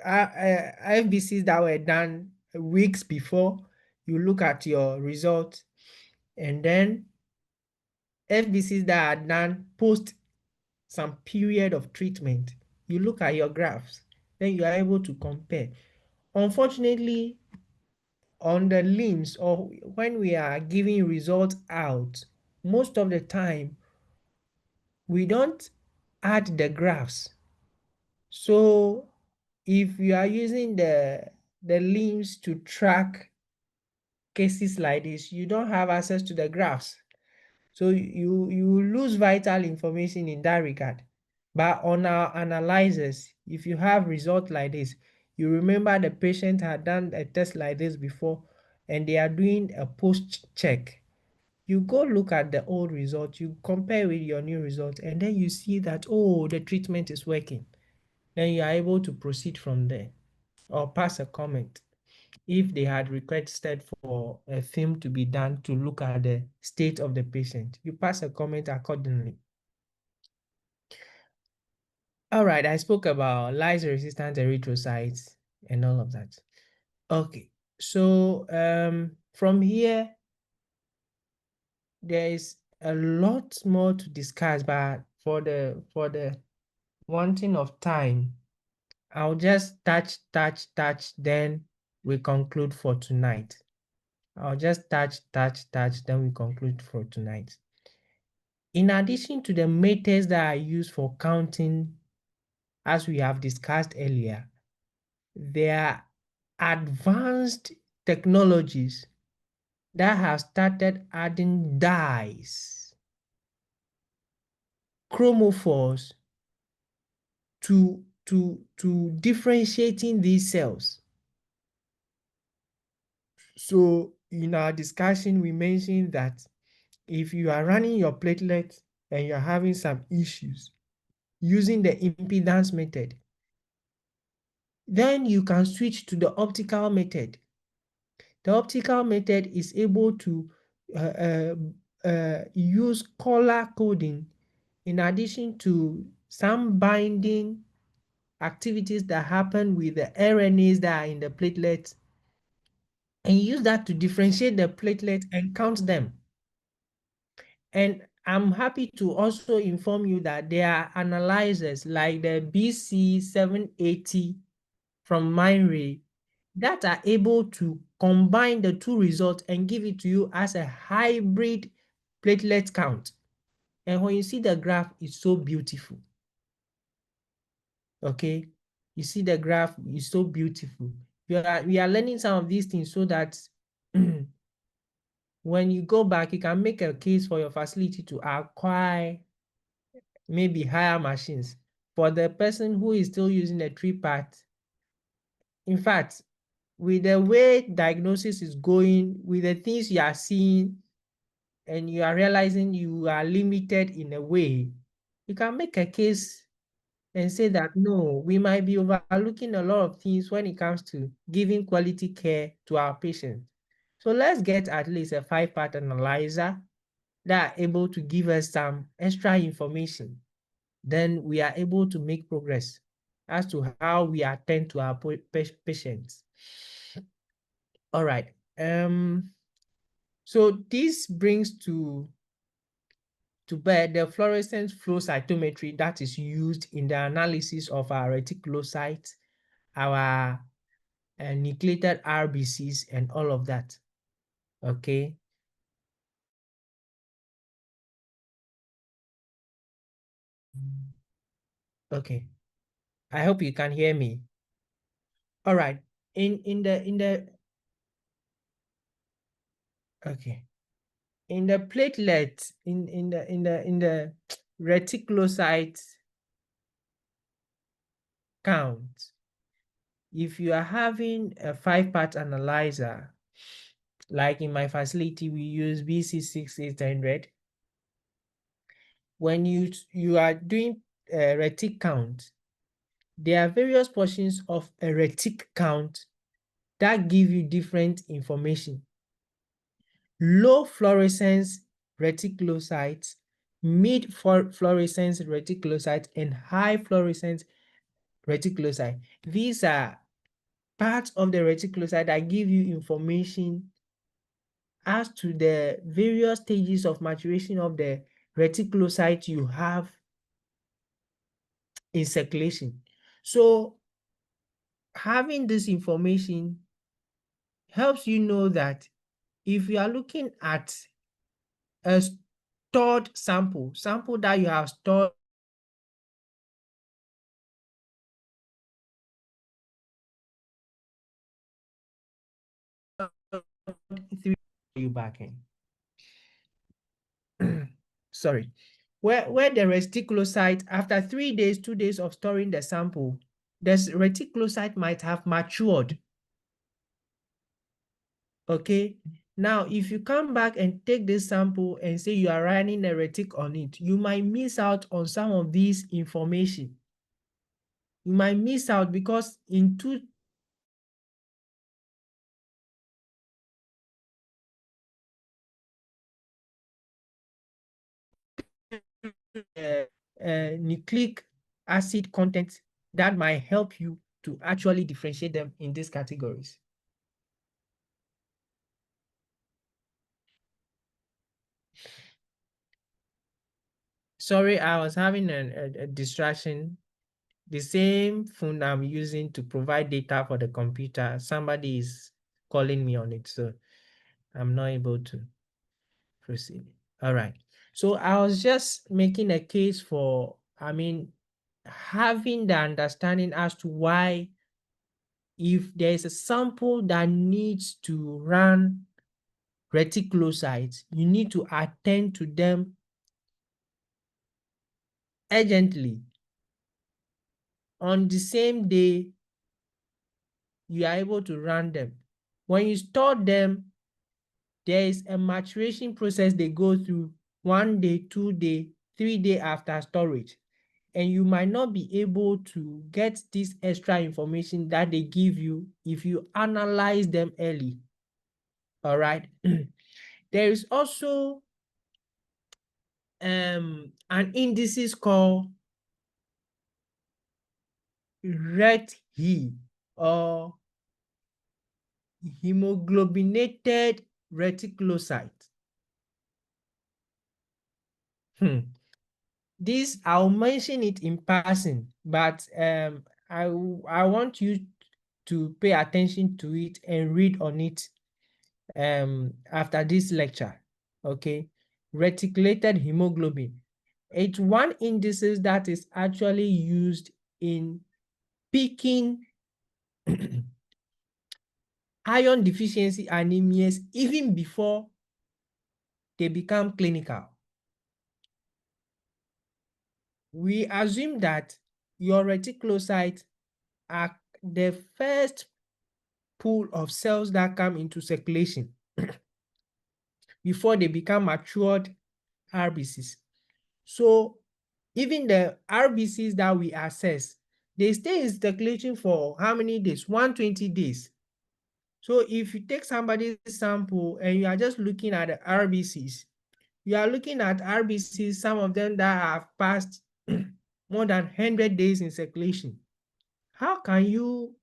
FBCs that were done weeks before, you look at your results, and then FBCs that are done post some period of treatment, you look at your graphs, then you are able to compare. Unfortunately, on the limbs, or when we are giving results out, most of the time we don't add the graphs. So if you are using the limbs to track cases like this, you don't have access to the graphs. So you lose vital information in that regard. But on our analyzers, if you have results like this, you remember the patient had done a test like this before, and they are doing a post check. You go look at the old result, you compare with your new result, and then you see that, oh, the treatment is working. Then you are able to proceed from there, or pass a comment if they had requested for a film to be done to look at the state of the patient. You pass a comment accordingly. All right, I spoke about lyso-resistant erythrocytes and all of that. Okay, so from here, there is a lot more to discuss, but for the wanting of time, I'll just touch, then we conclude for tonight. I'll just touch, then we conclude for tonight. In addition to the methods that are used for counting, as we have discussed earlier, there are advanced technologies that have started adding dyes, chromophores, to differentiating these cells. So in our discussion, we mentioned that if you are running your platelets and you're having some issues using the impedance method, then you can switch to the optical method. The optical method is able to use color coding in addition to some binding activities that happen with the RNAs that are in the platelets, and use that to differentiate the platelets and count them. And I'm happy to also inform you that there are analyzers like the BC780 from Mindray that are able to combine the two results and give it to you as a hybrid platelet count. And when you see the graph, it's so beautiful. Okay, you see the graph is so beautiful. We are learning some of these things so that when you go back, you can make a case for your facility to acquire maybe higher machines. For the person who is still using a 3-part, in fact, with the way diagnosis is going, with the things you are seeing, and you are realizing you are limited in a way, you can make a case and say that, no, we might be overlooking a lot of things when it comes to giving quality care to our patients. So let's get at least a 5-part analyzer that are able to give us some extra information. Then we are able to make progress as to how we attend to our patients. All right. So this brings to bear the fluorescence flow cytometry that is used in the analysis of our reticulocytes, our nucleated RBCs, and all of that. Okay. Okay. I hope you can hear me. All right. In the okay. In the platelet, in the reticulocyte count, if you are having a 5-part analyzer, like in my facility, we use BC6800. When you are doing a retic count, there are various portions of a retic count that give you different information. Low fluorescence reticulocytes, mid fluorescence reticulocytes, and high fluorescence reticulocyte. These are parts of the reticulocyte that give you information as to the various stages of maturation of the reticulocyte you have in circulation. So having this information helps you know that if you are looking at a stored sample that you have stored you back in. Sorry. Where the reticulocyte, after 3 days, 2 days of storing the sample, the reticulocyte might have matured. Okay. Now, if you come back and take this sample and say you are running a retic on it, you might miss out on some of these information. You might miss out because in nucleic acid content that might help you to actually differentiate them in these categories. Sorry, I was having a distraction. The same phone I'm using to provide data for the computer, somebody is calling me on it, so I'm not able to proceed. All right. So I was just making a case for, having the understanding as to why, if there's a sample that needs to run reticulocytes, you need to attend to them urgently. On the same day, you are able to run them. When you store them, there is a maturation process they go through 1 day, 2 day, 3 day after storage. And you might not be able to get this extra information that they give you if you analyze them early. All right. There is also an indices called RET-He or hemoglobinated reticulocyte. This, I'll mention it in passing, but I want you to pay attention to it and read on it after this lecture. Okay, reticulated hemoglobin. It's one indices that is actually used in picking iron deficiency anemias even before they become clinical. We assume that your reticulocytes are the first pool of cells that come into circulation before they become matured RBCs. So even the RBCs that we assess, they stay in circulation for how many days? 120 days. So if you take somebody's sample and you are just looking at the RBCs, you are looking at RBCs, some of them that have passed more than 100 days in circulation. How can you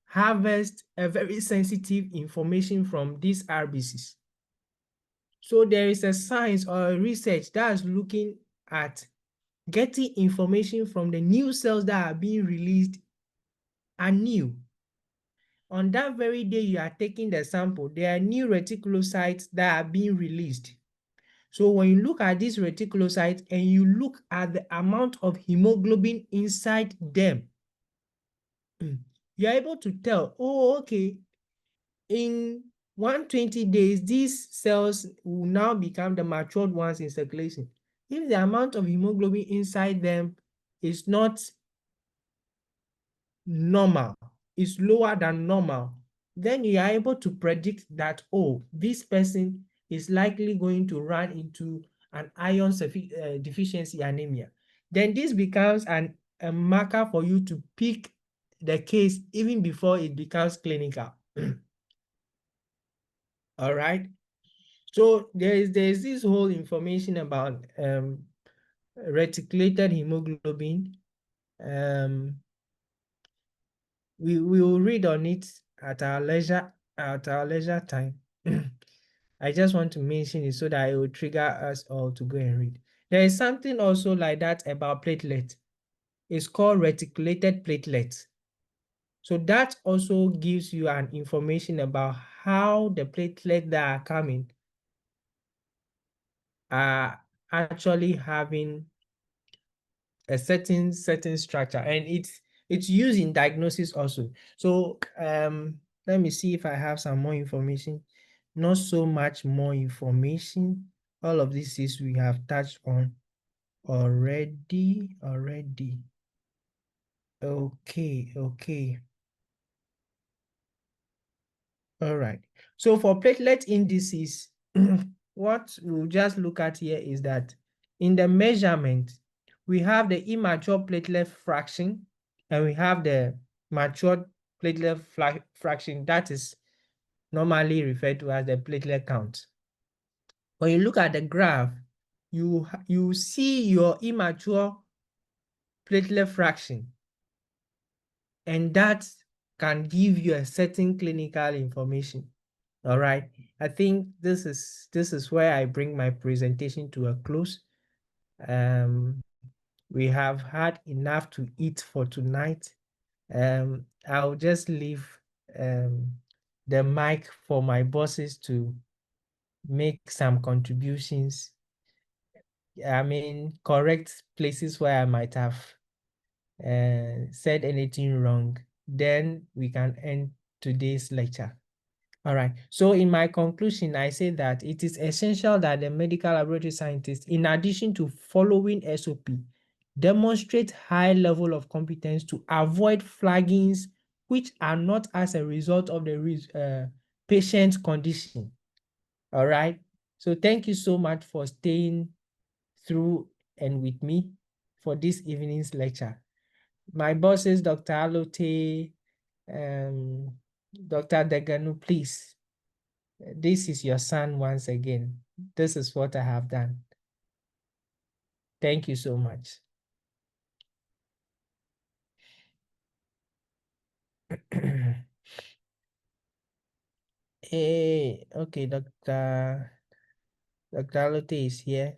harvest a very sensitive information from these RBCs? So there is a science or a research that's looking at getting information from the new cells that are being released anew. On that very day you are taking the sample, there are new reticulocytes that are being released. So when you look at these reticulocytes and you look at the amount of hemoglobin inside them, you're able to tell, oh, okay, in 120 days, these cells will now become the matured ones in circulation. If the amount of hemoglobin inside them is not normal, is lower than normal, then you are able to predict that, oh, this person is likely going to run into an iron deficiency anemia. Then this becomes a marker for you to pick the case even before it becomes clinical. All right. So there's this whole information about reticulated hemoglobin. We will read on it at our leisure time. I just want to mention it so that it will trigger us all to go and read. There is something also like that about platelets. It's called reticulated platelets. So that also gives you an information about how the platelets that are coming are actually having a certain structure, and it's used in diagnosis also. So let me see if I have some more information. Not so much more information. All of this is we have touched on already. Okay. All right. So for platelet indices, what we'll just look at here is that in the measurement, we have the immature platelet fraction and we have the mature platelet fraction that is normally referred to as the platelet count. When you look at the graph, you see your immature platelet fraction, and that can give you a certain clinical information. All right. I think this is where I bring my presentation to a close. We have had enough to eat for tonight. I'll just leave the mic for my bosses to make some contributions. I mean, correct places where I might have said anything wrong. Then we can end today's lecture. All right. So in my conclusion, I say that it is essential that the medical laboratory scientists, in addition to following SOP, demonstrate high level of competence to avoid flaggings which are not as a result of the patient's condition. All right. So thank you so much for staying through and with me for this evening's lecture. My bosses, Dr. Alote, Dr. Deganu, please. This is your son once again. this is what I have done. Thank you so much. Hey, okay, Dr. Lotte is here.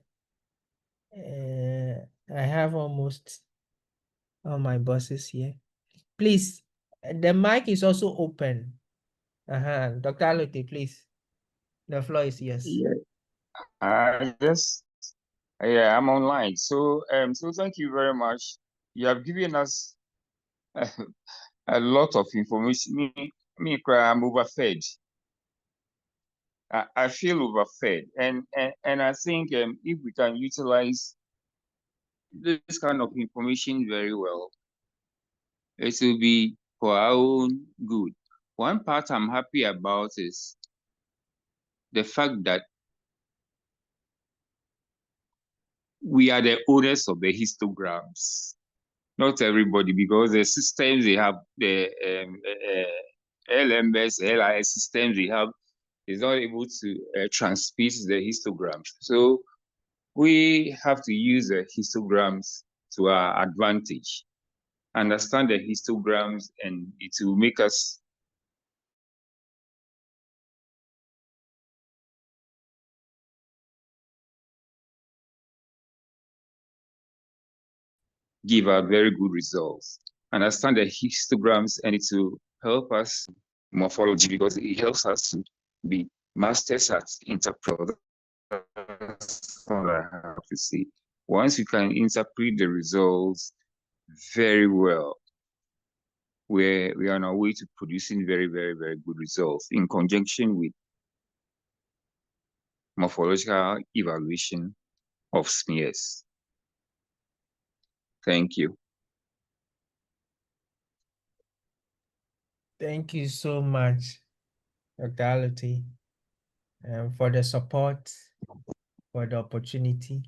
I have almost all my bosses here. Please, the mic is also open. Dr. Lotte, please. The floor is yours. Yeah, I'm online. So thank you very much. You have given us a lot of information. I'm overfed. I feel overfed, and I think if we can utilize this kind of information very well, it will be for our own good. One part I'm happy about is the fact that we are the owners of the histograms. Not everybody, because the systems they have, the LMS, LIS systems they have, is not able to transmit the histograms. So we have to use the histograms to our advantage, understand the histograms, and it will make us give out very good results. Understand the histograms, and it will help us morphology, because it helps us to be masters at interpreting. That's all I have to say. Once you can interpret the results very well, we are on our way to producing very, very, very good results in conjunction with morphological evaluation of smears. Thank you. Thank you so much, Dr. Lotte, for the support, for the opportunity.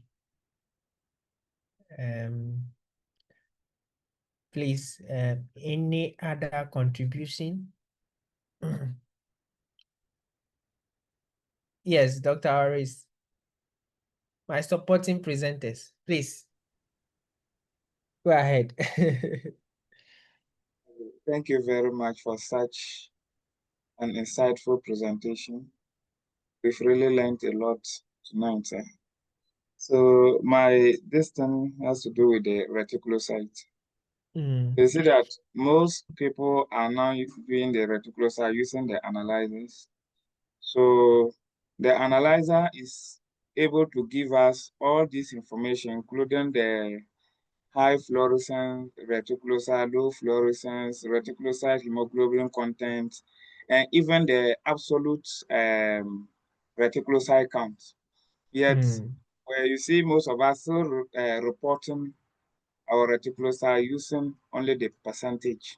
Please, any other contribution? Yes, Dr. Harris, my supporting presenters, please go ahead. Thank you very much for such an insightful presentation. We've really learned a lot tonight. So this thing has to do with the reticulocyte. You see that most people are now doing the reticulocyte using the analyzers. So the analyzer is able to give us all this information, including the high fluorescence reticulocyte, low fluorescence reticulocyte hemoglobin content, and even the absolute reticulocyte count. Yet, where you see most of us still reporting our reticulocyte using only the percentage,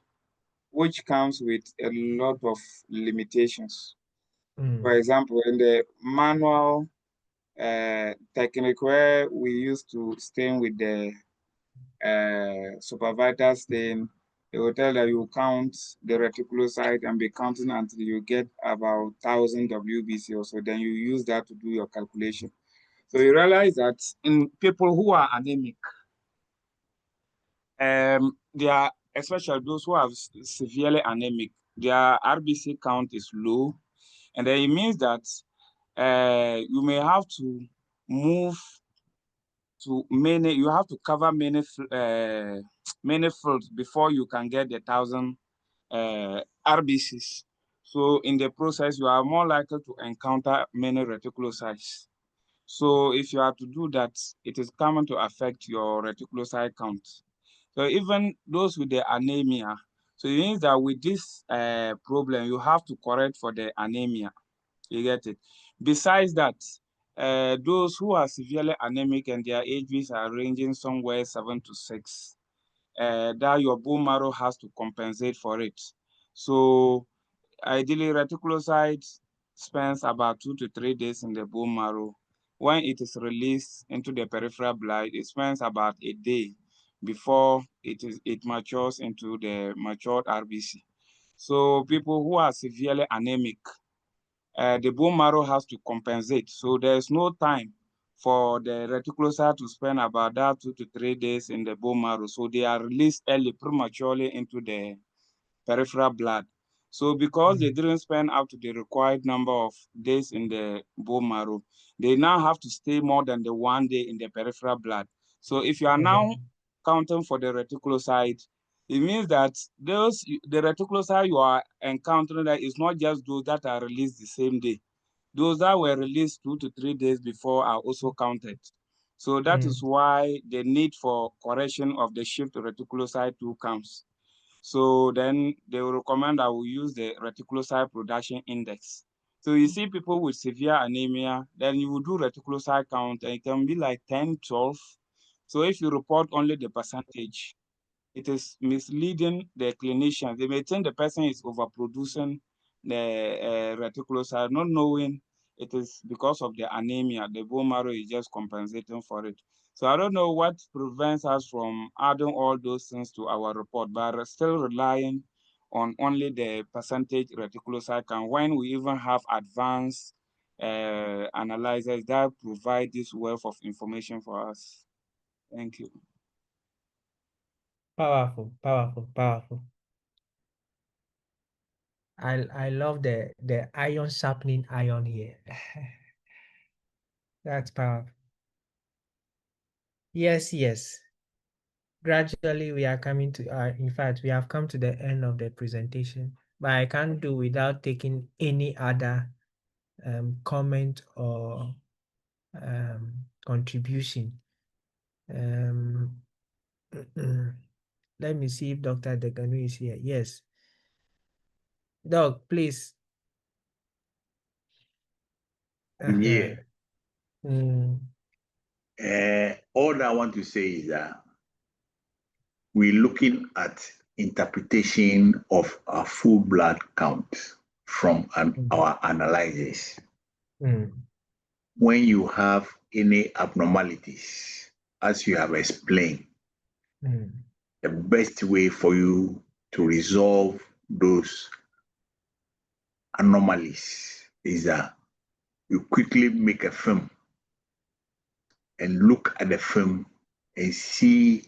which comes with a lot of limitations. For example, in the manual technique where we used to stain with the supervisor stain, they will tell that you count the reticulocyte and be counting until you get about 1,000 WBC or so. Then you use that to do your calculation. So you realize that in people who are anemic, they are, especially those who are severely anemic, their RBC count is low. And then it means that you may have to move to many, you have to cover many fields before you can get the 1,000 RBCs. So in the process, you are more likely to encounter many reticulocytes. So if you are to do that, it is common to affect your reticulocyte count. So even those with the anemia, so it means that with this problem, you have to correct for the anemia. You get it? Besides that, those who are severely anemic and their ages are ranging somewhere 7 to 6, that your bone marrow has to compensate for it. So ideally, reticulocyte spends about 2 to 3 days in the bone marrow. When it is released into the peripheral blood, it spends about a day before it matures into the matured RBC. So people who are severely anemic, the bone marrow has to compensate. So there's no time for the reticulocyte to spend about that 2 to 3 days in the bone marrow. So they are released early, prematurely into the peripheral blood. So because they didn't spend up to the required number of days in the bone marrow, they now have to stay more than the 1 day in the peripheral blood. So if you are now counting for the reticulocyte, it means that the reticulocyte you are encountering that is not just those that are released the same day. Those that were released 2 to 3 days before are also counted. So that is why the need for correction of the shift reticulocyte 2 comes. So then they will recommend that we use the reticulocyte production index. So you see people with severe anemia, then you will do reticulocyte count, and it can be like 10, 12. So if you report only the percentage, it is misleading the clinicians. They may think the person is overproducing the reticulocyte, not knowing it is because of the anemia. The bone marrow is just compensating for it. So I don't know what prevents us from adding all those things to our report, but we're still relying on only the percentage reticulocyte count when we even have advanced analyzers that provide this wealth of information for us. Thank you. Powerful, powerful, powerful. I love the iron sharpening iron here. That's powerful. Yes, yes. Gradually, we are coming to, in fact, we have come to the end of the presentation, but I can't do without taking any other comment or contribution. Let me see if Dr. Deganu is here. Yes. Doc, please. Yeah. All that I want to say is that we're looking at interpretation of a full blood count from our analysis. When you have any abnormalities, as you have explained, the best way for you to resolve those anomalies is that you quickly make a film and look at the film and see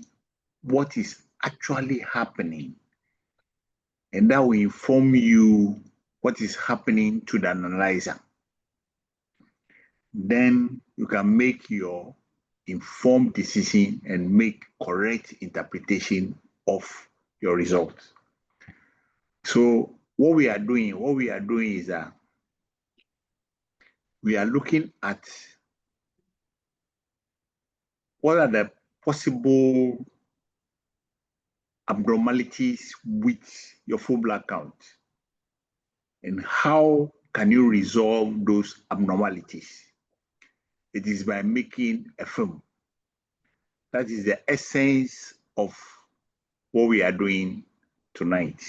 what is actually happening. And that will inform you what is happening to the analyzer. Then you can make your informed decision and make correct interpretation of your results. So what we are doing is that we are looking at what are the possible abnormalities with your full blood count and how can you resolve those abnormalities. It is by making a film. That is the essence of what we are doing tonight.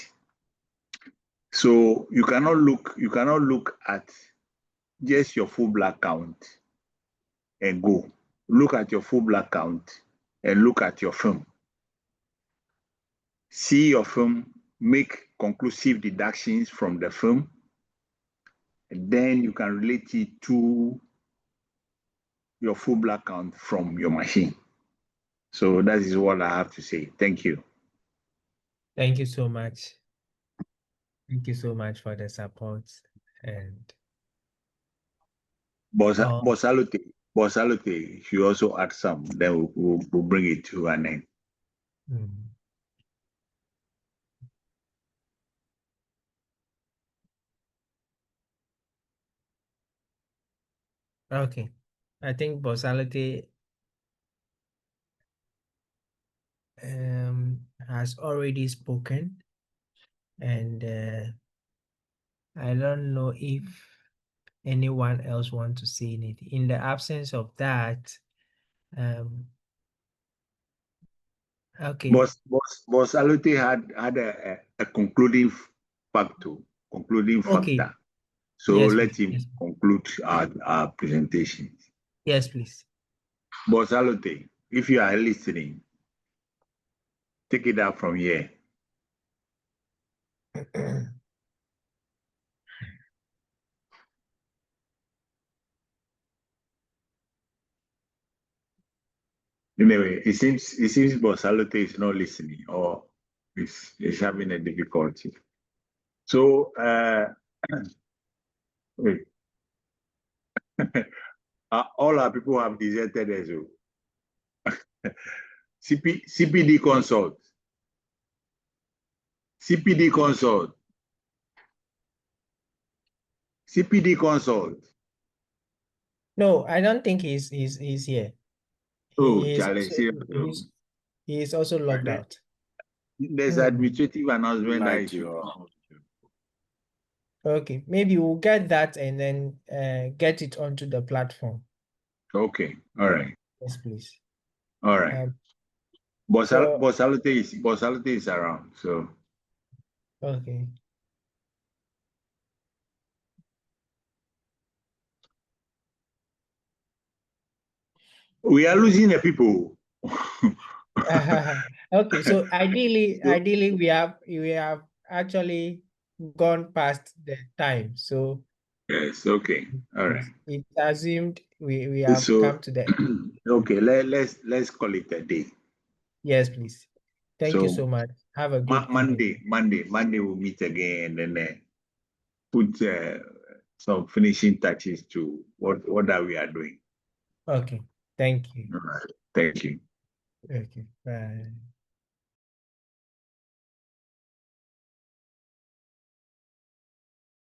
So you cannot look at just your full blood count and go. Look at your full blood count and look at your film. See your film, make conclusive deductions from the film, and then you can relate it to your full blood count from your machine. So that is what I have to say. Thank you. Thank you so much. Thank you so much for the support. And Bosalute, if you also add some, then we'll bring it to an end. Okay, I think Bosality has already spoken, and I don't know if anyone else wants to say anything. In the absence of that, okay. Bosality had a concluding factor. Okay. So yes, let him yes. conclude our presentation. Yes, please. Bosality, if you are listening, take it out from here. Anyway, it seems Boss Salute is not listening or is having a difficulty. So wait. All our people have deserted us. CPD consult. CPD consult. CPD consult. No, I don't think he's here. Oh, He is Charlie, also, he is also logged out. There's administrative announcement that is. Okay, maybe we'll get that and then get it onto the platform. Okay, all right. Yes, please. All right. Boss Salute is around, so. Okay. We are losing the people. Okay, so ideally we have actually gone past the time. So yes, okay. All right. It's assumed we have come to the end. Okay, let's call it a day. Yes, please. Thank you so much. Have a good Monday we'll meet again and then put some finishing touches to what that we are doing. Okay. Thank you. All right. Thank you. Okay. Bye.